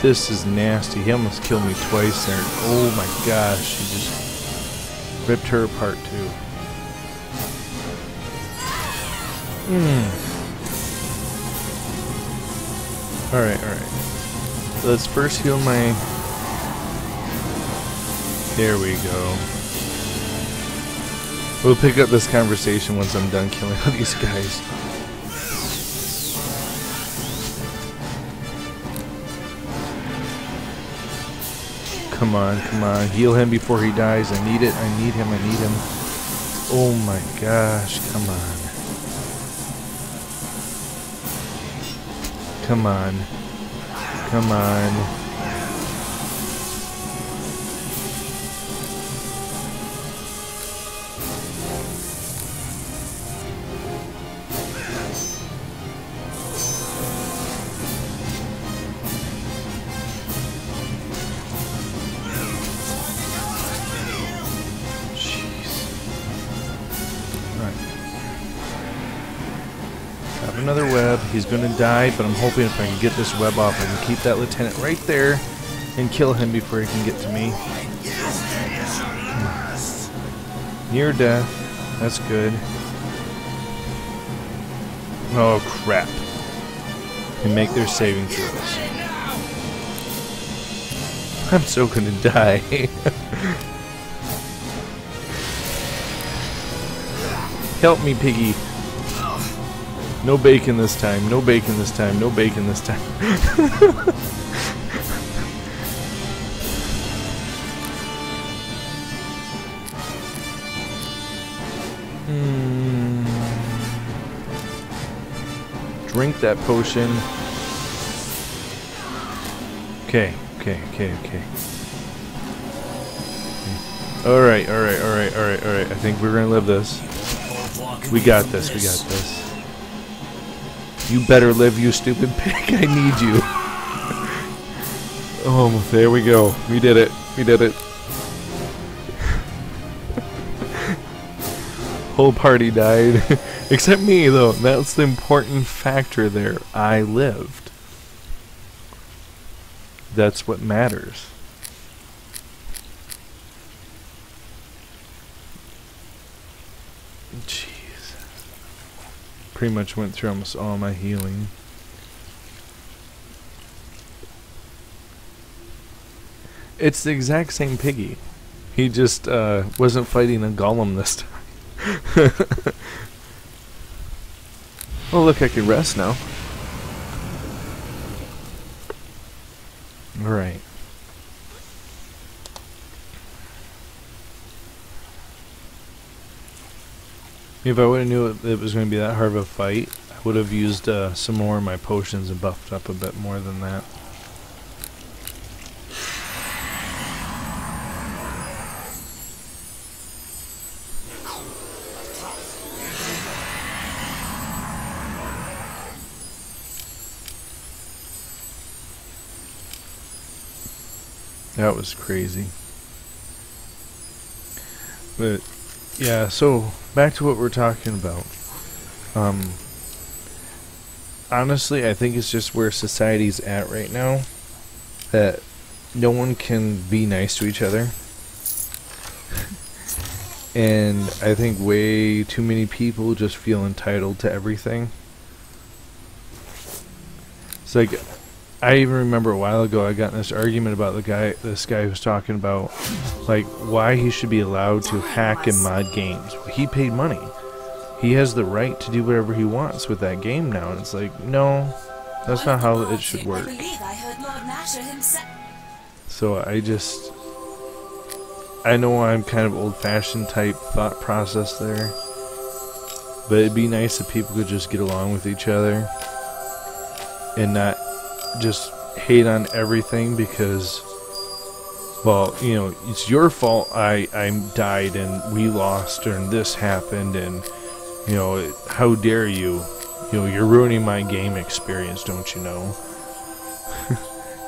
This is nasty. He almost killed me twice there. Oh my gosh, he just ripped her apart too. Alright, alright. Let's first heal my... There we go. We'll pick up this conversation once I'm done killing all these guys. Come on, come on. Heal him before he dies. I need it. I need him. I need him. Oh my gosh. Come on. Come on. Come on. Another web. He's gonna die, but I'm hoping if I can get this web off, I can keep that lieutenant right there and kill him before he can get to me. Near death. That's good. Oh crap. And make their saving throws. I'm so gonna die. Help me, piggy. No bacon this time, no bacon this time, no bacon this time. Drink that potion. Okay, okay, okay, okay. Alright, alright, alright, alright, alright. I think we're gonna live this. We got this, we got this. You better live, you stupid pig. I need you. Oh, there we go. We did it. We did it. Whole party died. Except me, though. That's the important factor there. I lived. That's what matters. Jeez. Pretty much went through almost all my healing. It's the exact same piggy. He just wasn't fighting a golem this time. Oh look, I can rest now. Alright. If I would have knew it was going to be that hard of a fight, I would have used some more of my potions and buffed up a bit more than that. That was crazy. But yeah, so back to what we're talking about. Honestly, I think it's just where society's at right now, that no one can be nice to each other. And I think way too many people just feel entitled to everything. It's like, I even remember a while ago I got in this argument about this guy who was talking about like why he should be allowed to hack and mod games. He paid money. He has the right to do whatever he wants with that game now. And it's like, no, that's not how it should work. I believe I heard Lord Nasher himself. So I know I'm kind of old-fashioned type thought process there, but it'd be nice if people could just get along with each other and not just hate on everything because, well, you know, it's your fault I died and we lost and this happened and, you know, how dare you? You know, you're ruining my game experience, don't you know?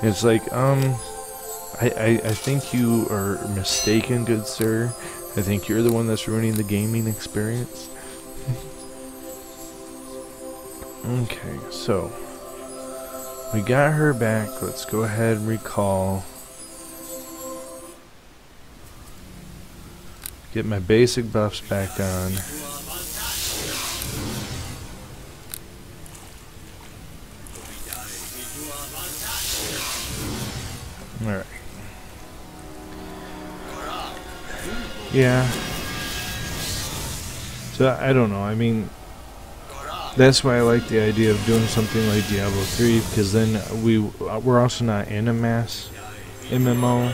It's like, I think you are mistaken, good sir. I think you're the one that's ruining the gaming experience. Okay, so we got her back. Let's go ahead and recall. Get my basic buffs back on. Alright. Yeah. So, I don't know. I mean, that's why I like the idea of doing something like Diablo 3, because then we're also not in a mass MMO.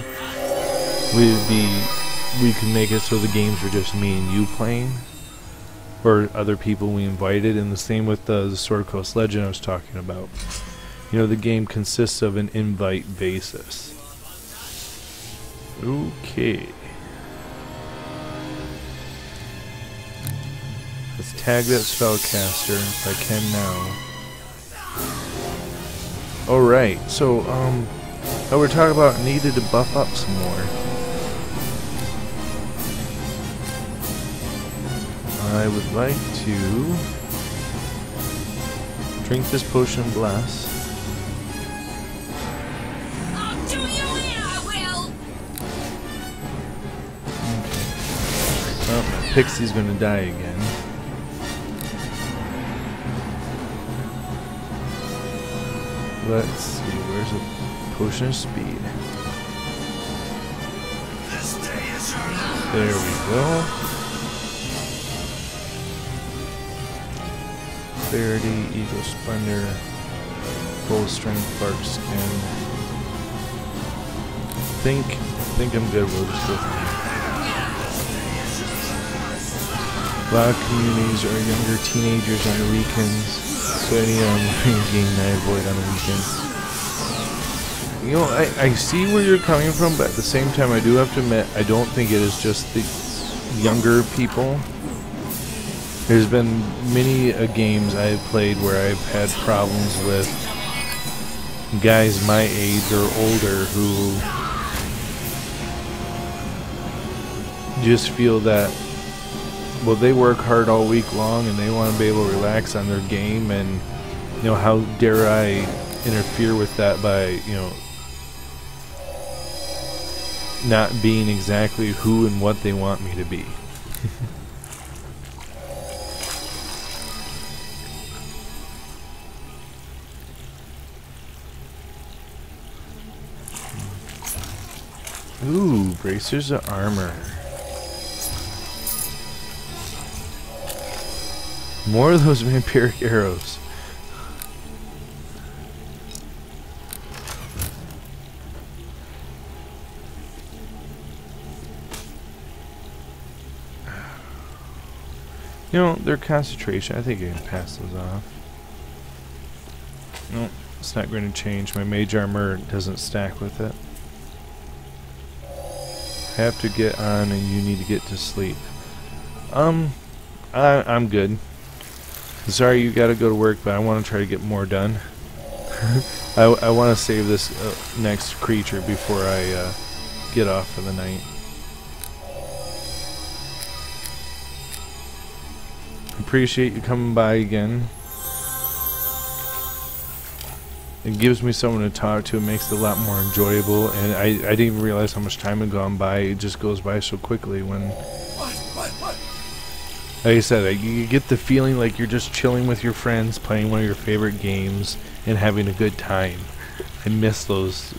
We can make it so the games are just me and you playing, or other people we invited, and the same with the Sword Coast Legend I was talking about. You know, the game consists of an invite basis. Okay. Let's tag that spellcaster if I can now. Alright, so, we're talking about needed to buff up some more. I would like to drink this potion and bless. Oh, my pixie's gonna die again. Let's see, where's a potion of speed? There we go. Clarity, Ego Splendor, Full Strength, Bark Skin. Think I'm good, we'll just go through. A lot of communities are younger teenagers on the weekends, so any game I avoid on the weekends. You know, I see where you're coming from, but at the same time I do have to admit, I don't think it is just the younger people. There's been many games I've played where I've had problems with guys my age or older who just feel that, well, they work hard all week long and they want to be able to relax on their game, and you know, how dare I interfere with that by, you know, not being exactly who and what they want me to be. Ooh, bracers of armor. More of those vampiric arrows. You know, their concentration, I think I can pass those off. Nope, it's not going to change. My mage armor doesn't stack with it. Have to get on and you need to get to sleep. I'm good. Sorry you gotta go to work, but I want to try to get more done. I want to save this next creature before I get off for the night. Appreciate you coming by again. It gives me someone to talk to. It makes it a lot more enjoyable, and I didn't even realize how much time had gone by. It just goes by so quickly when... Like I said, you get the feeling like you're just chilling with your friends, playing one of your favorite games, and having a good time. I miss those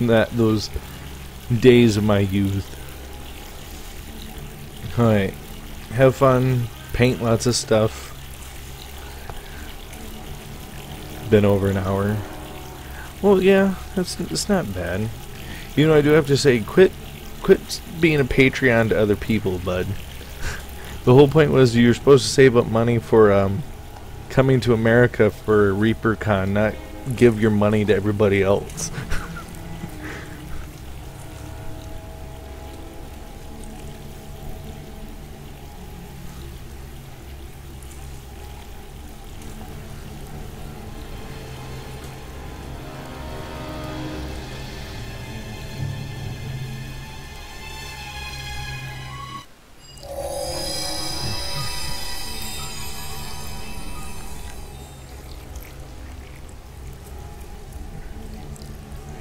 those days of my youth. Alright. Have fun. Paint lots of stuff. Been over an hour. Well, yeah, it's not bad. You know, I do have to say, quit being a Patreon to other people, bud. The whole point was you're supposed to save up money for coming to America for ReaperCon, not give your money to everybody else.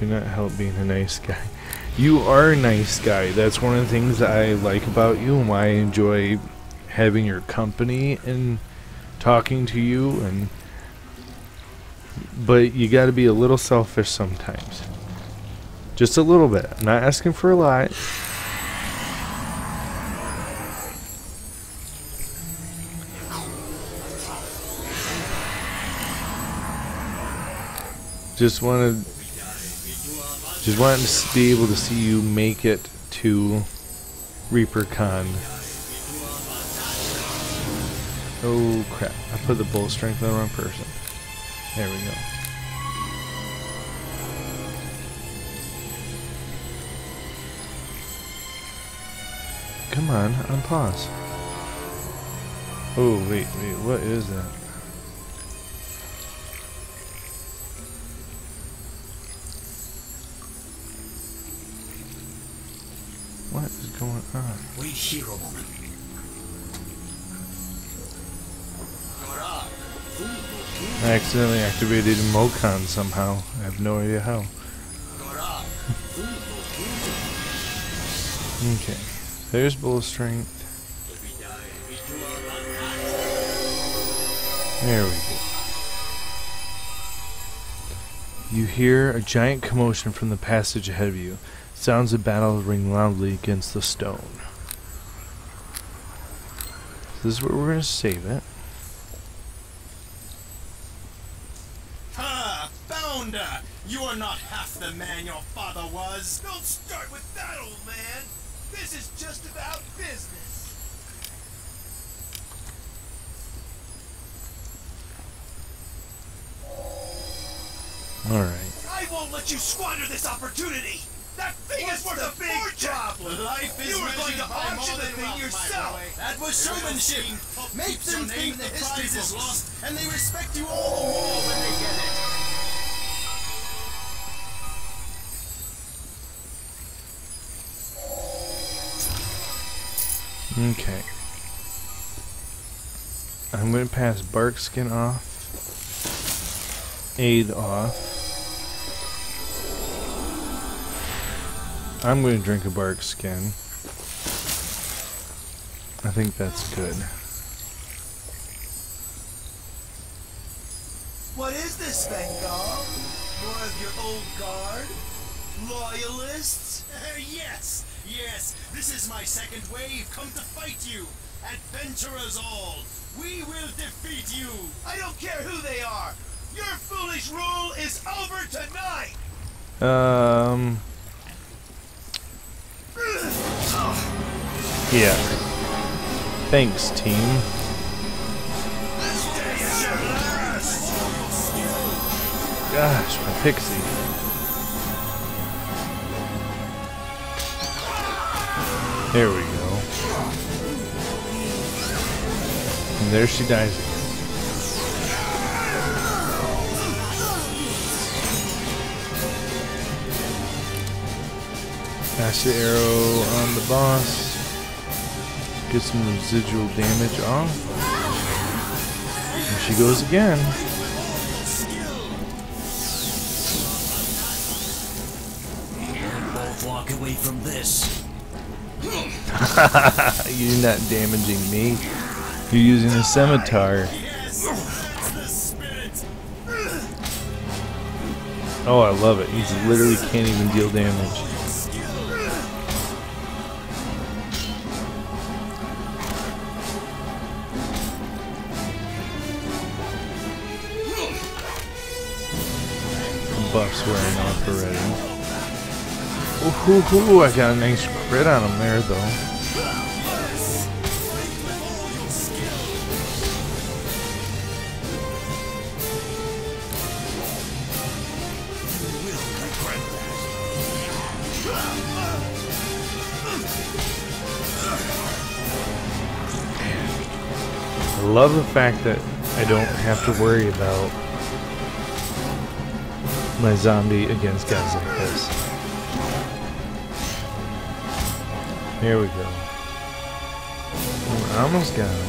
Do not help being a nice guy. You are a nice guy. That's one of the things I like about you and why I enjoy having your company and talking to you. But you got to be a little selfish sometimes. Just a little bit. I'm not asking for a lot. Just wanted to be able to see you make it to ReaperCon. Oh crap, I put the bull strength on the wrong person. There we go. Come on, unpause. Oh wait, what is that? What is going on? Wait here a moment. I accidentally activated Mocon somehow. I have no idea how. Okay. There's bull strength. There we go. You hear a giant commotion from the passage ahead of you. Sounds of battle ring loudly against the stone. This is where we're going to save it. Ha! Founder! You are not half the man your father was! Don't start with that, old man! This is just about business! Alright. I won't let you squander this opportunity! That thing is worth a big problem! Life is you were going to auction the thing yourself! That was showmanship! Make them think the prize is lost, and they respect you all the more when they get it! Okay. I'm going to pass bark skin off. Aid off. I'm going to drink a bark skin. I think that's good. What is this, Vanguard? More of your old guard? Loyalists? Yes! Yes! This is my second wave come to fight you! Adventurers all! We will defeat you! I don't care who they are! Your foolish rule is over tonight! Yeah. Thanks, team. Gosh, my pixie. There we go. And there she dies again. Pass the arrow on the boss. Get some residual damage off. There she goes again. Both walk away from this. You're not damaging me. You're using a scimitar. Yes, that's the spirit! Oh, I love it. He literally can't even deal damage. Buff's wearing off already. Ooh, I got a nice crit on him there, though. I love the fact that I don't have to worry about my zombie against guys like this. Here we go. I almost got him.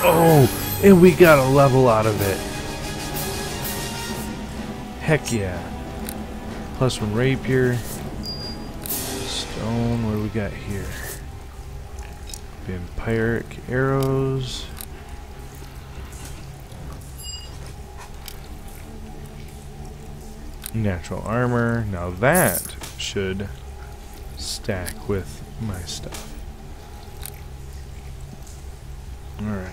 Oh, and we got a level out of it. Heck yeah. +1 rapier. Stone, what do we got here? Vampiric arrows. Natural armor. Now that should stack with my stuff. Alright.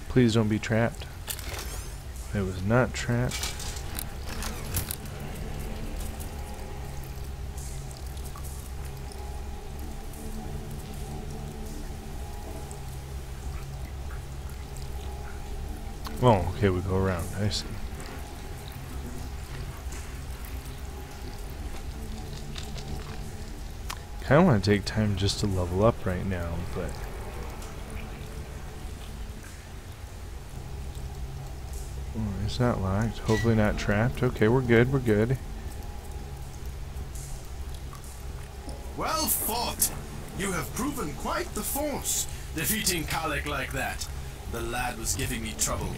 Please don't be trapped. I was not trapped. Oh, okay, we go around. I see. Kind of want to take time just to level up right now, but it's not locked. Hopefully not trapped. Okay, we're good. We're good. Well fought! You have proven quite the force, defeating Kalik like that. The lad was giving me trouble.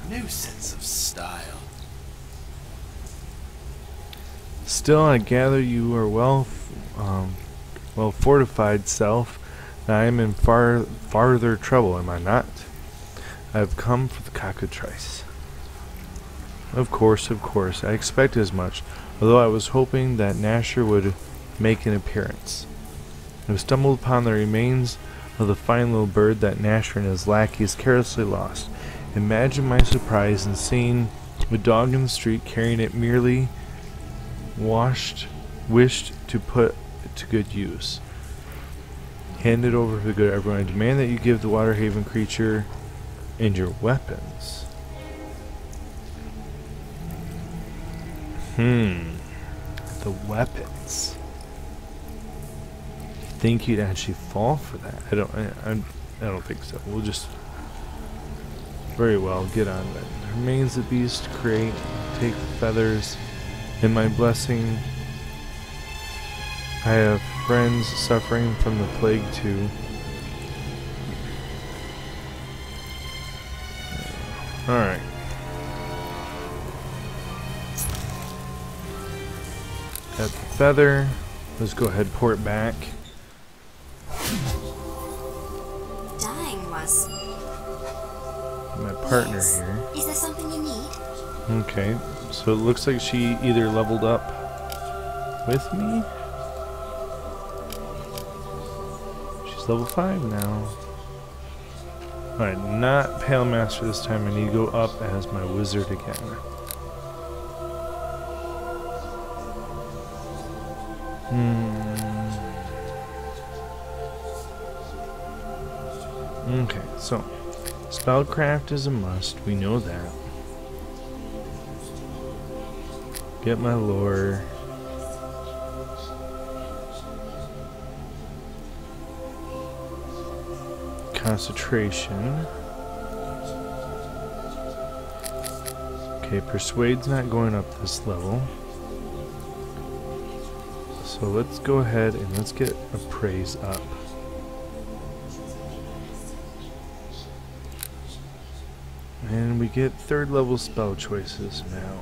No sense of style. Still, I gather you are well fortified, self. I am in farther trouble, am I not? I have come for the cockatrice. Of course, I expect as much, although I was hoping that Nasher would make an appearance. I have stumbled upon the remains of the fine little bird that Nasher and his lackeys carelessly lost. Imagine my surprise in seeing a dog in the street carrying it merely wished to put it to good use. Hand it over for the good of everyone. I demand that you give the Waterhaven creature and your weapons. The weapons. Think you'd actually fall for that? I don't think so. We'll just very well get on that. Remains the beast crate. Take the feathers. In my blessing, I have friends suffering from the plague too. Alright. Got the feather. Let's go ahead and pour it back. Dying was. My partner Yes. here. Is there something you need? Okay, so it looks like she either leveled up with me. She's level 5 now. Alright, not Pale Master this time. I need to go up as my wizard again. Okay, so spellcraft is a must. We know that. Get my lore. Concentration. Okay, persuade's not going up this level. So let's go ahead and let's get appraise up. get third level spell choices now.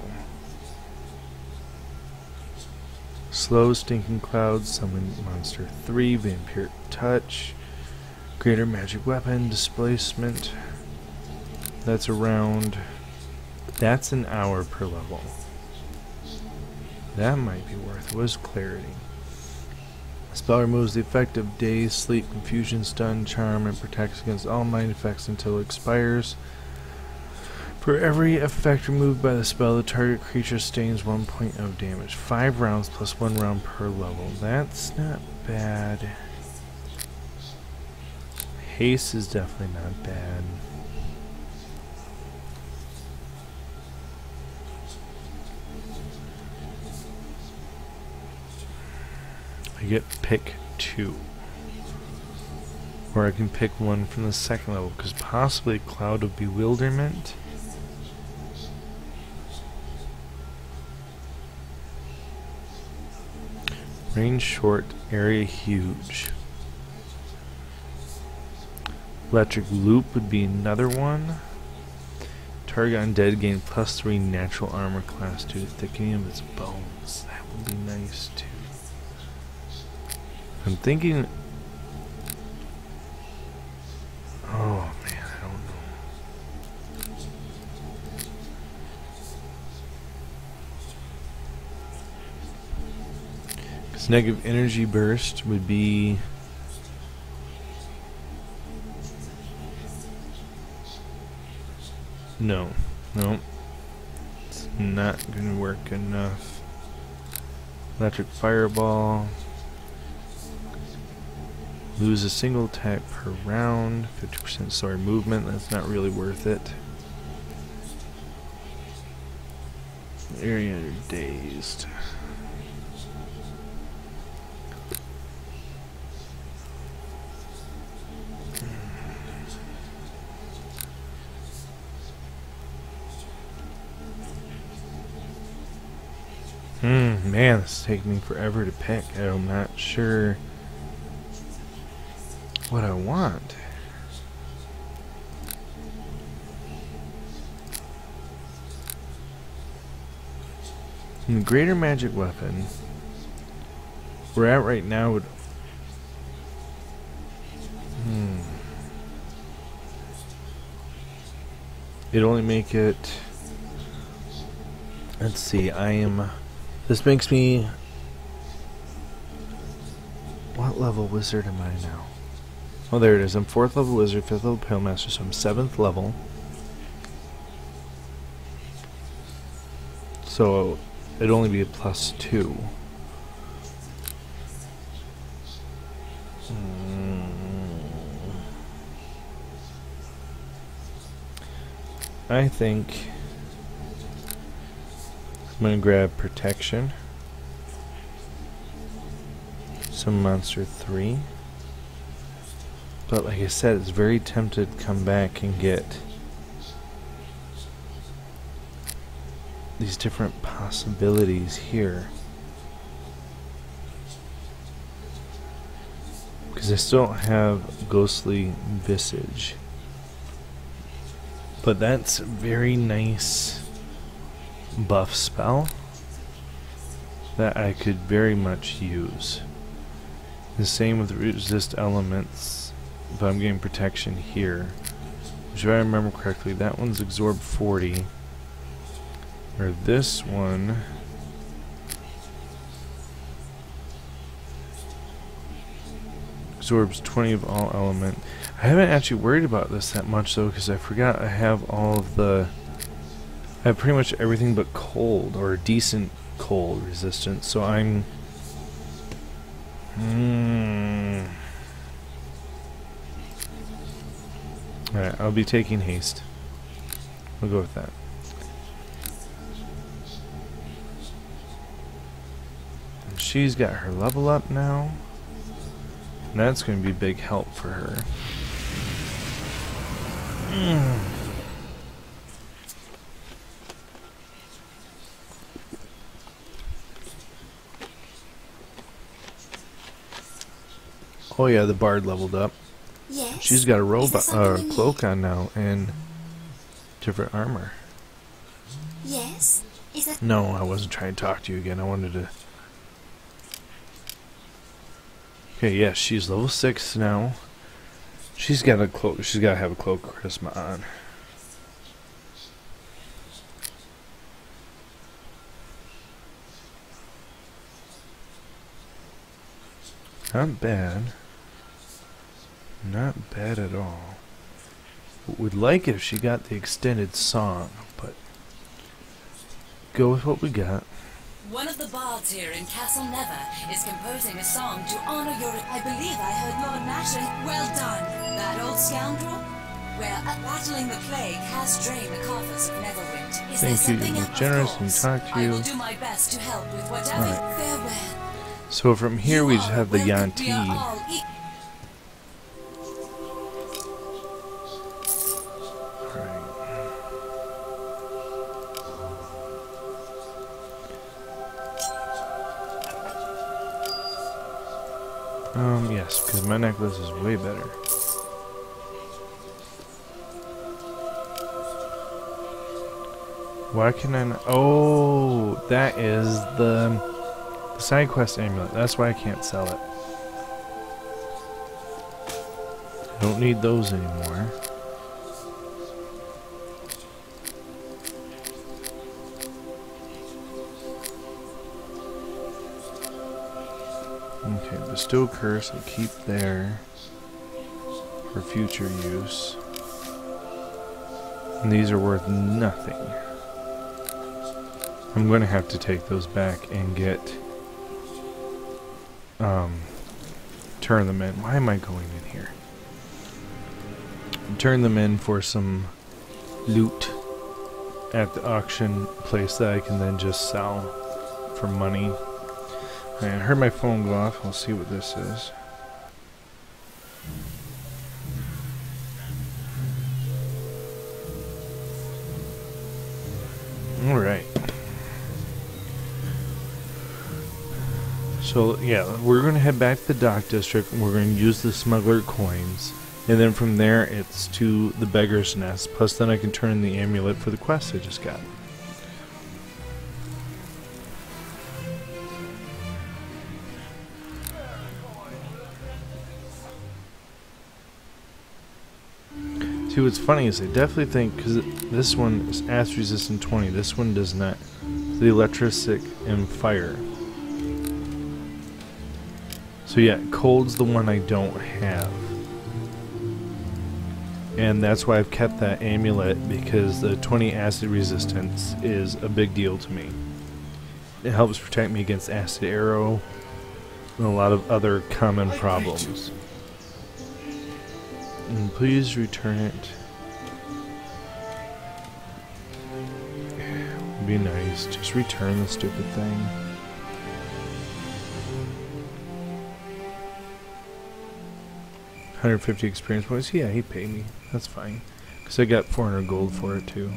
Slow Stinking Cloud, Summon Monster 3, Vampire Touch, Greater Magic Weapon, Displacement. That's around... That's an hour per level. That might be worth it. Was Clarity. Spell removes the effect of Daze, Sleep, Confusion, Stun, Charm, and protects against all mind effects until it expires. For every effect removed by the spell, the target creature sustains 1 point of damage. 5 rounds plus 1 round per level. That's not bad. Haste is definitely not bad. I get pick 2. Or I can pick one from the second level, because possibly Cloud of Bewilderment. Range short, area huge. Electric Loop would be another one. Target undead gain +3 natural armor class 2, thickening of its bones. That would be nice too. I'm thinking... Oh man, I don't know. Because negative energy burst would be... No. It's not going to work enough. Electric Fireball. Lose a single attack per round. 50% slower movement. That's not really worth it. Area dazed. Man, this is taking me forever to pick. I'm not sure what I want. In the Greater Magic Weapon, we're at right now would... It'd only make it... Let's see, this makes me... What level wizard am I now? Oh, there it is. I'm 4th level wizard, 5th level pale master, so I'm 7th level. So it'd only be a +2. I think I'm gonna grab protection. Some monster 3. But like I said, it's very tempted to come back and get these different possibilities here. Because I still don't have Ghostly Visage. But that's a very nice buff spell that I could very much use. The same with resist elements, but I'm getting protection here. Which, if I remember correctly, that one's absorb 40. Or this one absorbs 20 of all element. I haven't actually worried about this that much though, because I forgot I have all of the... I have pretty much everything but cold, or decent cold resistance, so I'm... Alright, I'll be taking haste. We'll go with that. And she's got her level up now. And that's going to be a big help for her. Oh yeah, the bard leveled up. Yes. She's got a Is there something you cloak on now, and different armor. Yes? Is that... No, I wasn't trying to talk to you again. I wanted to... Okay, yes, she's level 6 now. She's got a cloak. She's got to have a cloak of charisma on. Not bad. Not bad at all. Would like it if she got the extended song, but go with what we got. One of the bards here in Castle Never is composing a song to honor your... I believe I heard Lord Nashon. Well done. That old scoundrel? Well, battling the plague has drained the coffers of NeverWinter. Is there Thank you. something You're else? generous Of and course. talk to I will you. do my best to help with whatever... Alright. Farewell. So from here we just have the Yanti. We are all Yes, because my necklace is way better. Why can I not? Oh, that is the side quest amulet. That's why I can't sell it. I don't need those anymore. Okay, bestow curse I'll keep there for future use. And these are worth nothing. I'm going to have to take those back and get turn them in. Why am I going in here? Turn them in for some loot at the auction place that I can then just sell for money. I heard my phone go off. We'll see what this is. Alright. So, yeah, we're going to head back to the dock district and we're going to use the smuggler coins. And then from there, it's to the beggar's nest. Plus, then I can turn in the amulet for the quest I just got. See, what's funny is I definitely think, because this one is acid resistant 20, this one does not. The electric and fire. So yeah, cold's the one I don't have. And that's why I've kept that amulet, because the 20 acid resistance is a big deal to me. It helps protect me against acid arrow and a lot of other common problems. And please return it. Would be nice. Just return the stupid thing. $150 experience points. Yeah, he paid me. That's fine. Because I got 400 gold for it too.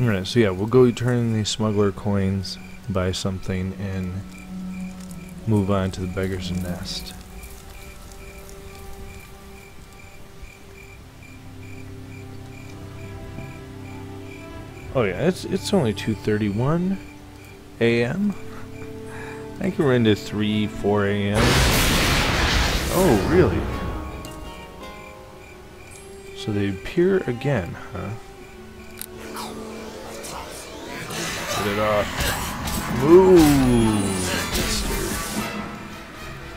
Alright, so yeah, we'll go turn in these smuggler coins, buy something, and move on to the beggar's nest. Oh yeah, it's only 2:31 a.m. I can run to 3, 4 a.m. Oh, really? So they appear again, huh? Get it off. Move!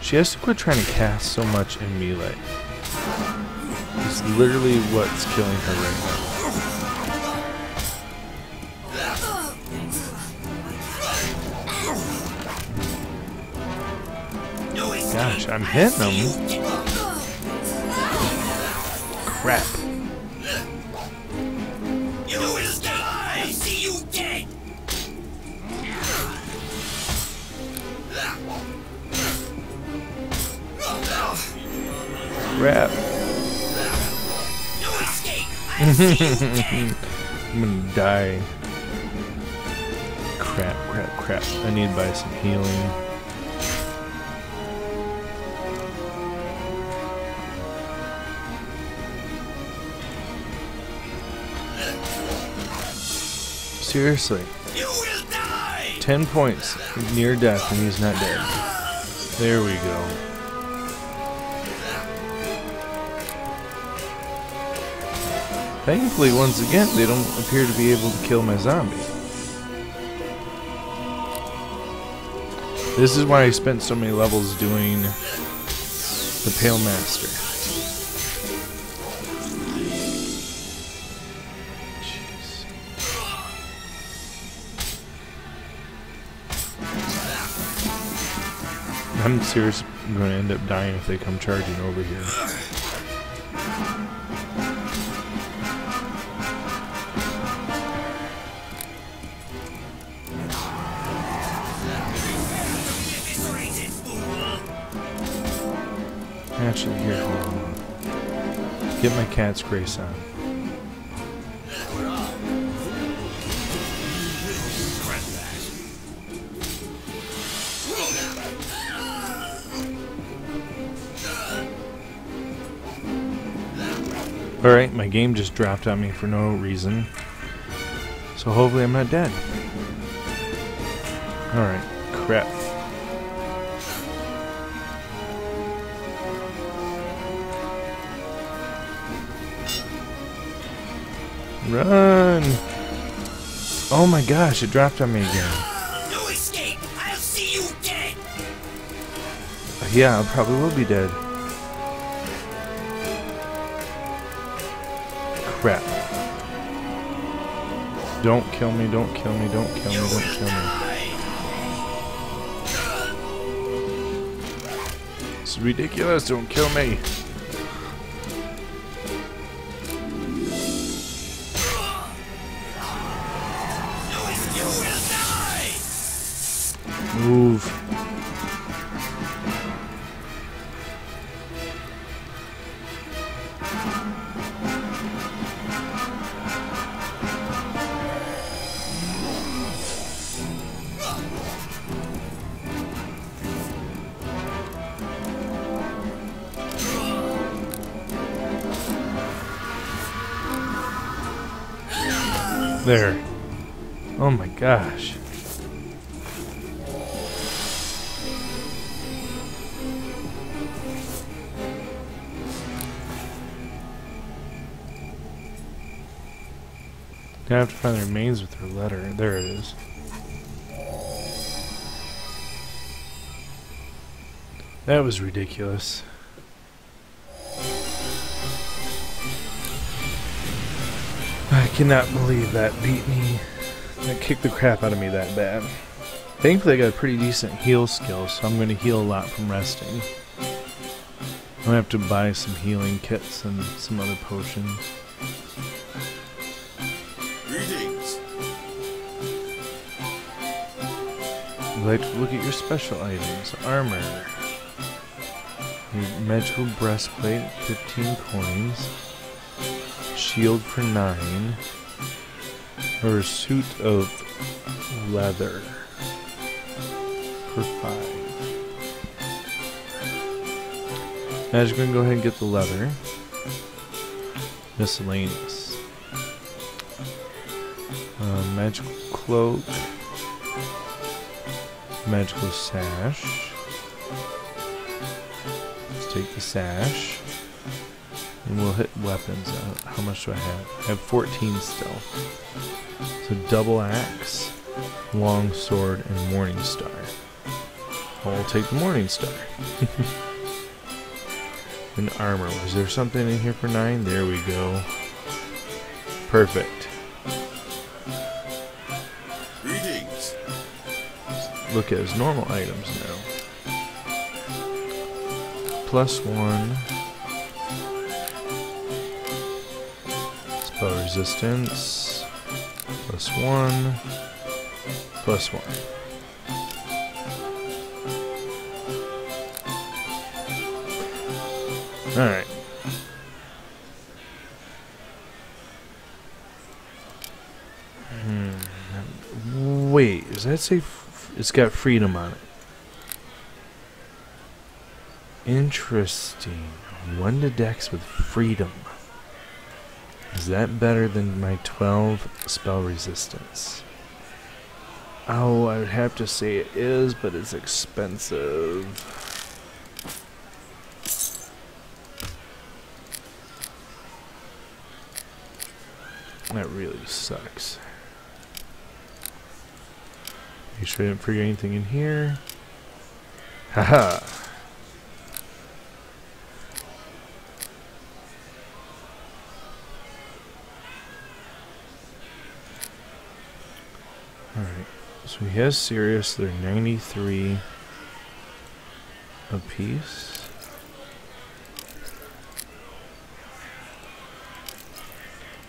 She has to quit trying to cast so much in melee. It's literally what's killing her right now. Gosh, I'm hitting them. Crap. You will die! I see you dead! Crap. No escape! I see you dead! I'm gonna die. Crap, crap, crap. I need to buy some healing. Seriously. You will die! 10 points. Near death and he's not dead. There we go. Thankfully, once again, they don't appear to be able to kill my zombie. This is why I spent so many levels doing the Pale Master. Jeez. I'm serious, I'm going to end up dying if they come charging over here. Actually, here, hold on. Get my cat's grace on. Alright, my game just dropped on me for no reason. So hopefully I'm not dead. Alright, crap. Run! Oh my gosh, it dropped on me again. No escape! I'll see you dead! Yeah, I probably will be dead. Crap. Don't kill me, don't kill me, don't kill me, don't kill me. This is ridiculous, don't kill me. Move. There. Oh my gosh. I have to find the remains with her letter. There it is. That was ridiculous. I cannot believe that beat me. That kicked the crap out of me that bad. Thankfully I got a pretty decent heal skill, so I'm going to heal a lot from resting. I'm going to have to buy some healing kits and some other potions. Greetings. I'd like to look at your special items. Armor. Your magical breastplate, 15 coins. Shield for 9. Or a suit of leather for 5. Now I'm going to go ahead and get the leather. Miscellaneous. Magical cloak. Magical sash. Let's take the sash. And we'll hit weapons. How much do I have? I have 14 still. So double axe, long sword, and morning star. I'll take the morning star. And armor. Was there something in here for 9? There we go. Perfect. Greetings. Look at his normal items now. +1. Spell resistance. +1. +1. Alright. Wait, does that say it's got freedom on it? Interesting. 1 to dex with freedom. Is that better than my 12 spell resistance? Oh, I would have to say it is, but it's expensive. That really sucks. Make sure I didn't forget anything in here. Haha. Alright. So he has Sirius. They're 93 a piece.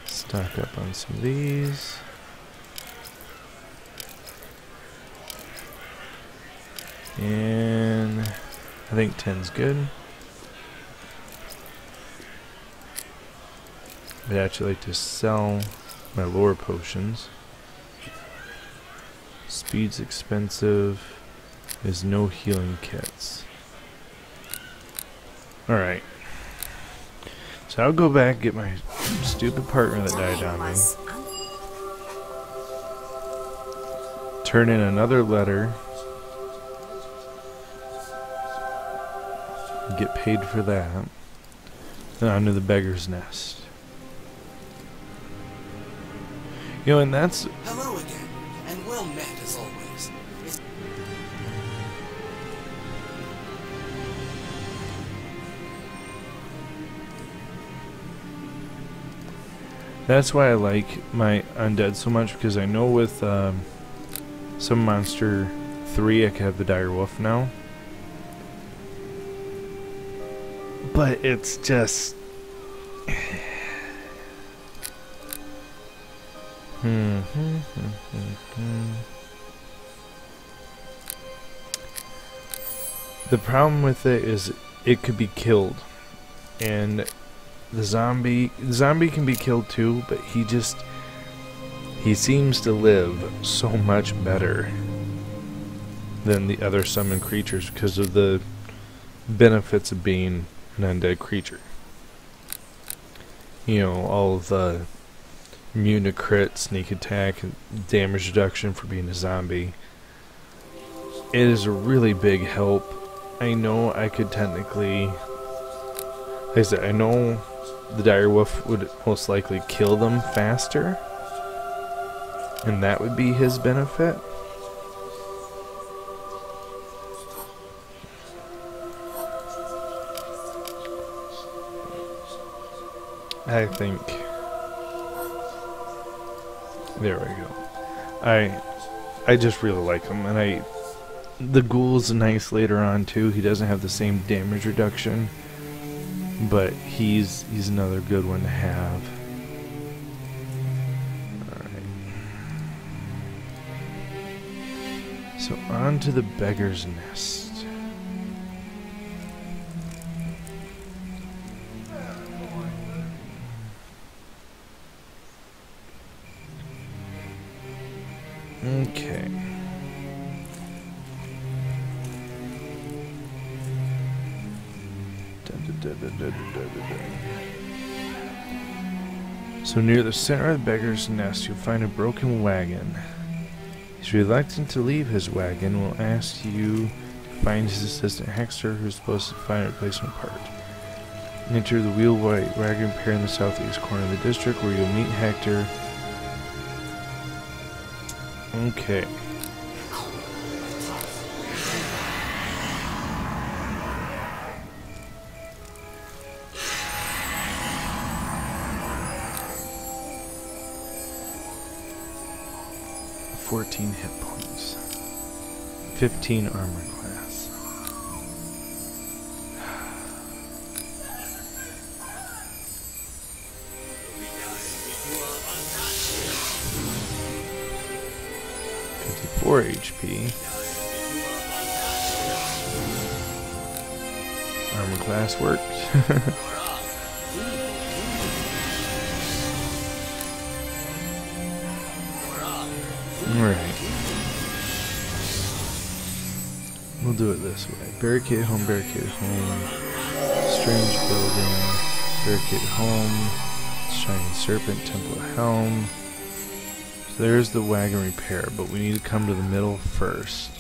Stock up on some of these. And I think 10's good. I'd actually like to sell my lore potions. Speed's expensive. There's no healing kits. Alright. So I'll go back and get my stupid partner that died on me. Turn in another letter. Get paid for that. Then on to the beggar's nest. You know, and that's... Hello again, and well met as always. That's why I like my undead so much, because I know with some Monster 3 I can have the dire wolf now. But it's just... The problem with it is it could be killed. And the zombie can be killed too, but he seems to live so much better than the other summoned creatures because of the benefits of being an undead creature. You know, all of the immune to crit, sneak attack, and damage reduction for being a zombie. It is a really big help. I know I could technically, like I said, I know the dire wolf would most likely kill them faster, and that would be his benefit. I think there we go. I just really like him, and the ghoul's nice later on too. He doesn't have the same damage reduction, but he's another good one to have. Alright. So on to the beggar's nest. Okay. So near the center of the beggar's nest, you'll find a broken wagon. He's reluctant to leave his wagon and will ask you to find his assistant Hexter, who's supposed to find a replacement part. Enter the wheel-white wagon pair in the southeast corner of the district, where you'll meet Hector. Okay. $14 hit points. 15 armor class. $54 HP. Armor class worked. Alright. We'll do it this way. Barricade home, strange building, barricade home, shining serpent, temple of helm, So there's the wagon repair, but we need to come to the middle first.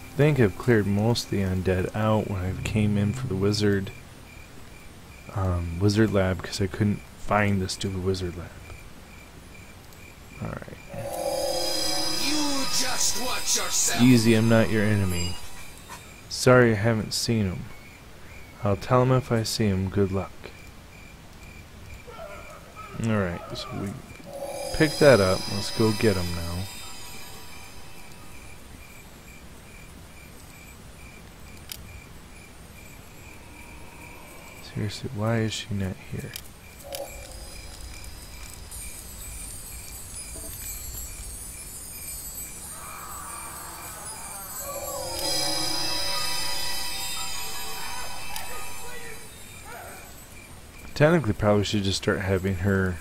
I think I've cleared most of the undead out when I came in for the wizard lab, because I couldn't find the stupid wizard lab. Alright. You just watch yourself. Easy, I'm not your enemy. Sorry I haven't seen him. I'll tell him if I see him. Good luck. Alright, so we picked that up. Let's go get him now. Seriously, why is she not here? Technically, probably should just start having her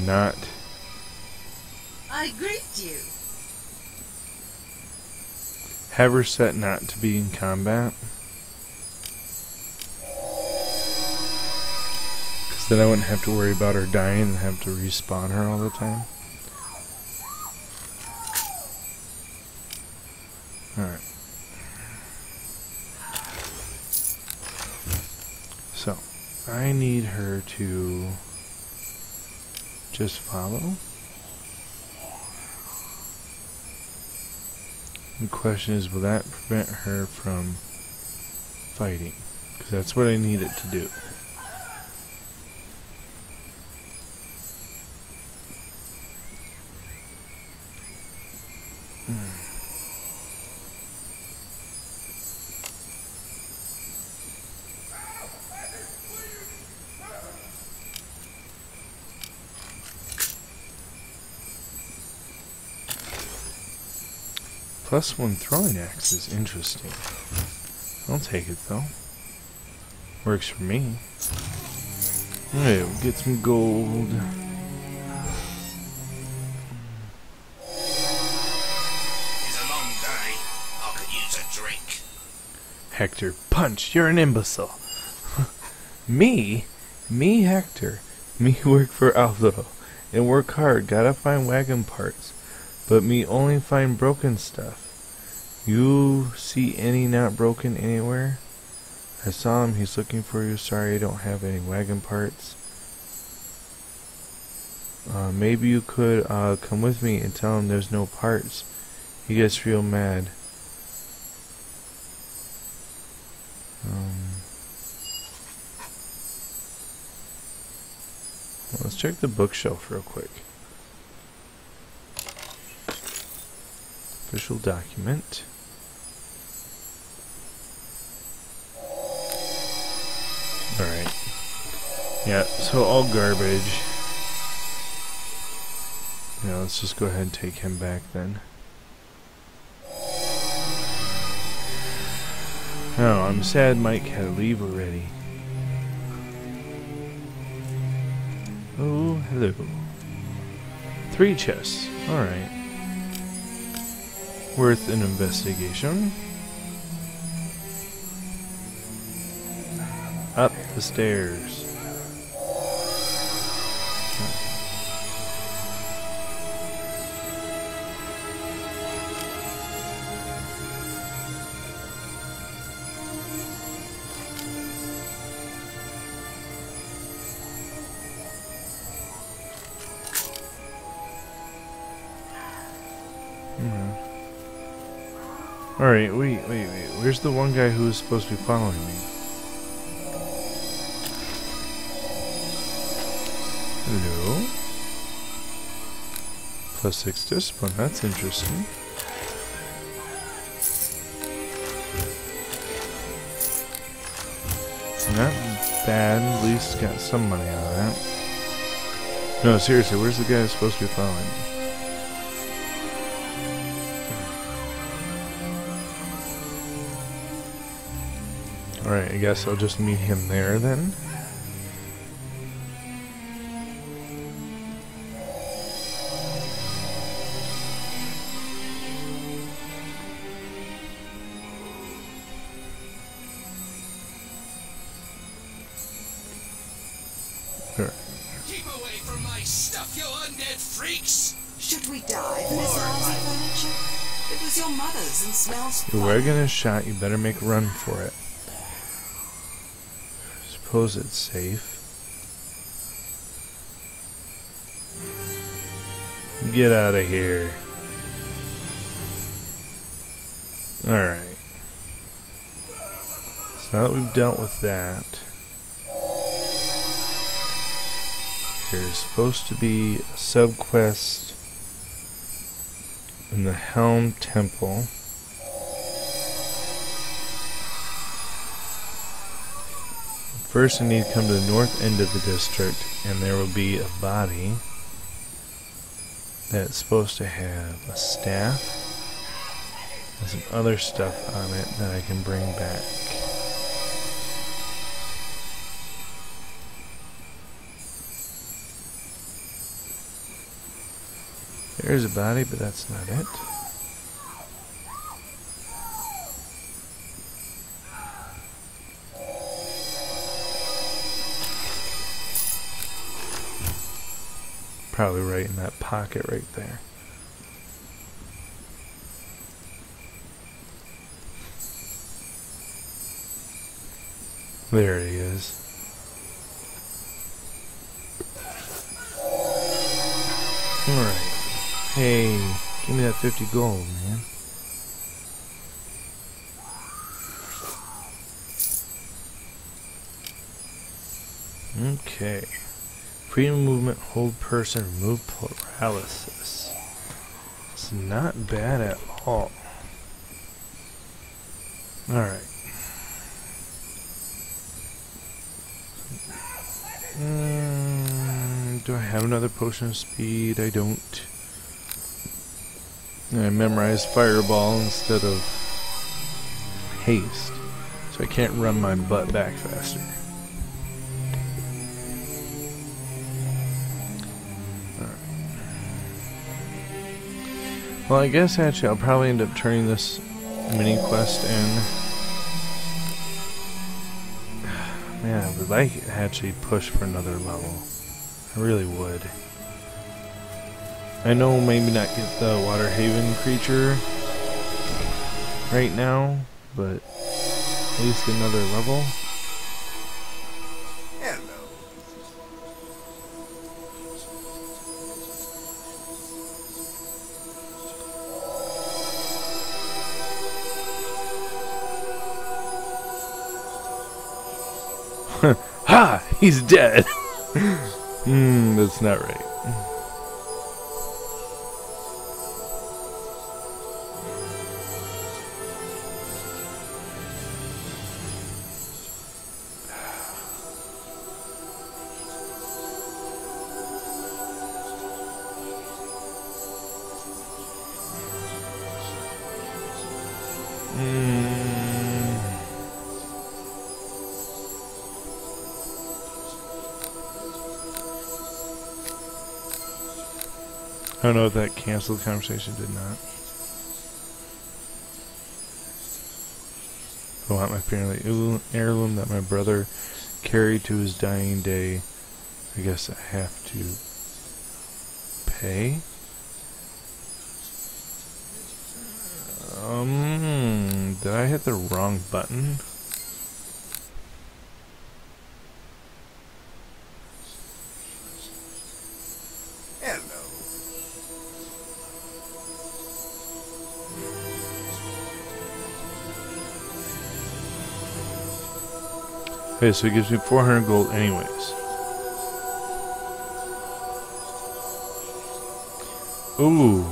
not. I greet you. Have her set not to be in combat. Because then I wouldn't have to worry about her dying and have to respawn her all the time. Alright. So, I need her to just follow. The question is, will that prevent her from fighting? Because that's what I need it to do. +1 throwing axe is interesting. I'll take it though. Works for me. Alright, we'll get some gold. It's a long day. I could use a drink. Hector, punch! You're an imbecile. Me? Me, Hector. Me work for Aldo. And work hard. Gotta find wagon parts. But me only find broken stuff. You see any not broken anywhere? I saw him. He's looking for you. Sorry I don't have any wagon parts. Maybe you could come with me and tell him there's no parts. He gets real mad. Let's check the bookshelf real quick. Official document. Alright. Yeah, so all garbage. Yeah, let's just go ahead and take him back then. Oh, I'm sad Mike had to leave already. Oh, hello. 3 chests. Alright. Worth an investigation. Up the stairs. Alright, wait. Where's the one guy who was supposed to be following me? Hello? +6 discipline, that's interesting. Not bad, at least got some money out of that. No, seriously, where's the guy who's supposed to be following me? Alright, I guess I'll just meet him there then. stuff, you undead freaks! Should we die for this lousy furniture? It was your mother's and smells You were getting a shot, you better make a run for it. Suppose it's safe. Get out of here. Alright. So now that we've dealt with that, there's supposed to be a sub-quest in the Helm Temple. First I need to come to the north end of the district, and there will be a body that's supposed to have a staff and some other stuff on it that I can bring back. There's a body, but that's not it. Probably right in that pocket right there. There he is. Alright. Hey, give me that 50 gold, man. Okay. Freedom movement, hold person, remove paralysis. It's not bad at all. Alright. Do I have another potion of speed? I don't. I memorized fireball instead of haste, so I can't run my butt back faster. Well, I guess actually I'll probably end up turning this mini quest in. Man, I would like to actually push for another level. I really would. I know maybe not get the Water Haven creature right now, but at least get another level. Ha! He's dead! That's not right. I don't know if that canceled conversation did not. I want my family heirloom that my brother carried to his dying day. I guess I have to pay. Did I hit the wrong button? Okay, so it gives me 400 gold anyways. Ooh.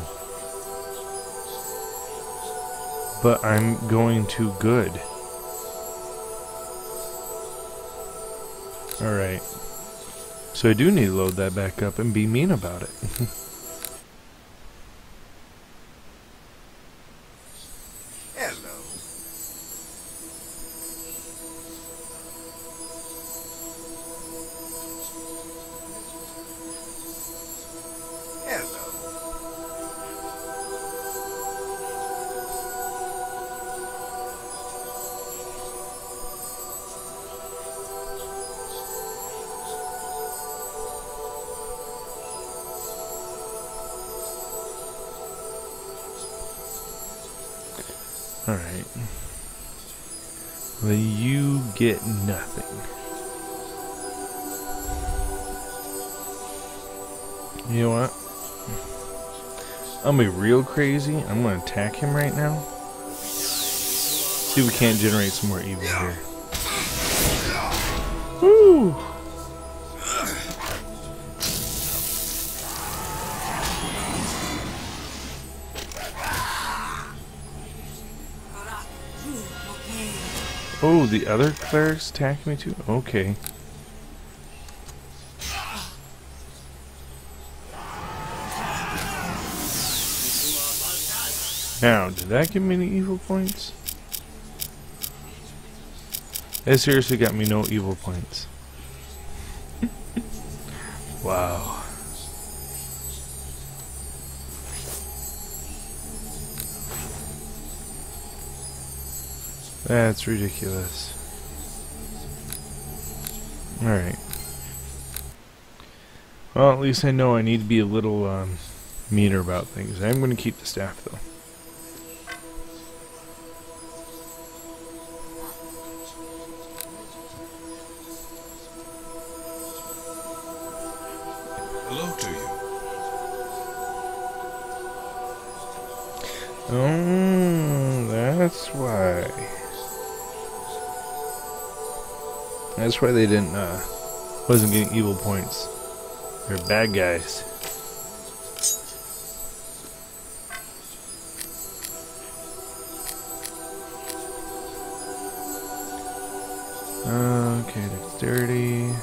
But I'm going too good. Alright. So I do need to load that back up and be mean about it. Alright. Well, you get nothing. You know what? I'm gonna be real crazy. I'm gonna attack him right now. See if we can't generate some more evil here. Woo! Oh, the other cleric's attacking me too? Okay. Now, did that give me any evil points? It seriously got me no evil points. Wow. That's ridiculous. Alright. Well, at least I know I need to be a little meaner about things. I'm going to keep the staff though. Hello to you. Oh, that's why. That's why they didn't, wasn't getting evil points. They're bad guys. Okay, dexterity.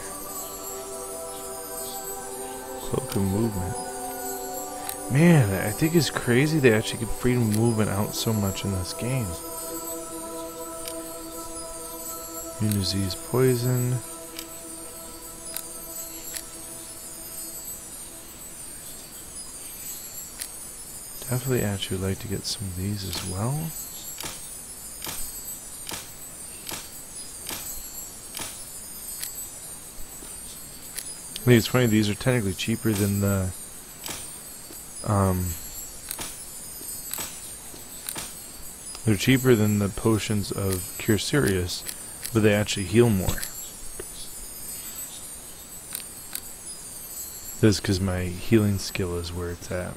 Cloak of movement. Man, I think it's crazy they actually get freedom of movement out so much in this game. Immune disease, poison. Definitely actually would like to get some of these as well. I think it's funny, these are technically cheaper than the they're cheaper than the potions of Cure Serious, but they actually heal more. This is because my healing skill is where it's at.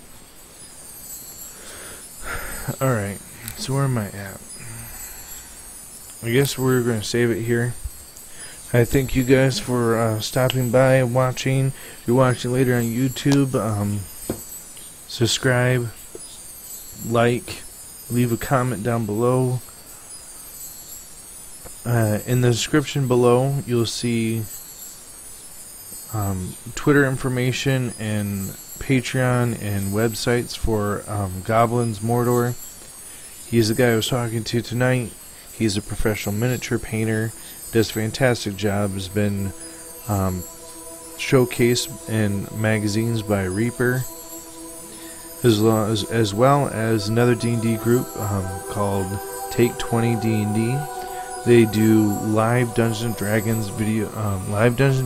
Alright, so where am I at? I guess we're going to save it here. I thank you guys for stopping by and watching. If you're watching later on YouTube, subscribe, like, leave a comment down below. In the description below, you'll see Twitter information and Patreon and websites for Goblins Mordor. He's the guy I was talking to tonight. He's a professional miniature painter. Does a fantastic job. Has been showcased in magazines by Reaper, as well as another D&D group called Take 20 D&D. They do live Dungeons and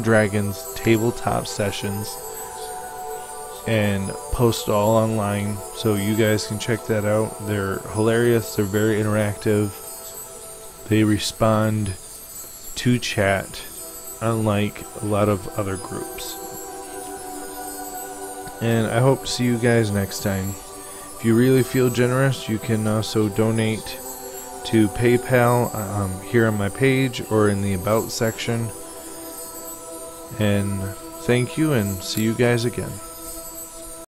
Dragons tabletop sessions and post it all online, so you guys can check that out. They're hilarious. They're very interactive. They respond to chat, unlike a lot of other groups. And I hope to see you guys next time. If you really feel generous, you can also donate to PayPal here on my page or in the About section. And thank you, and see you guys again.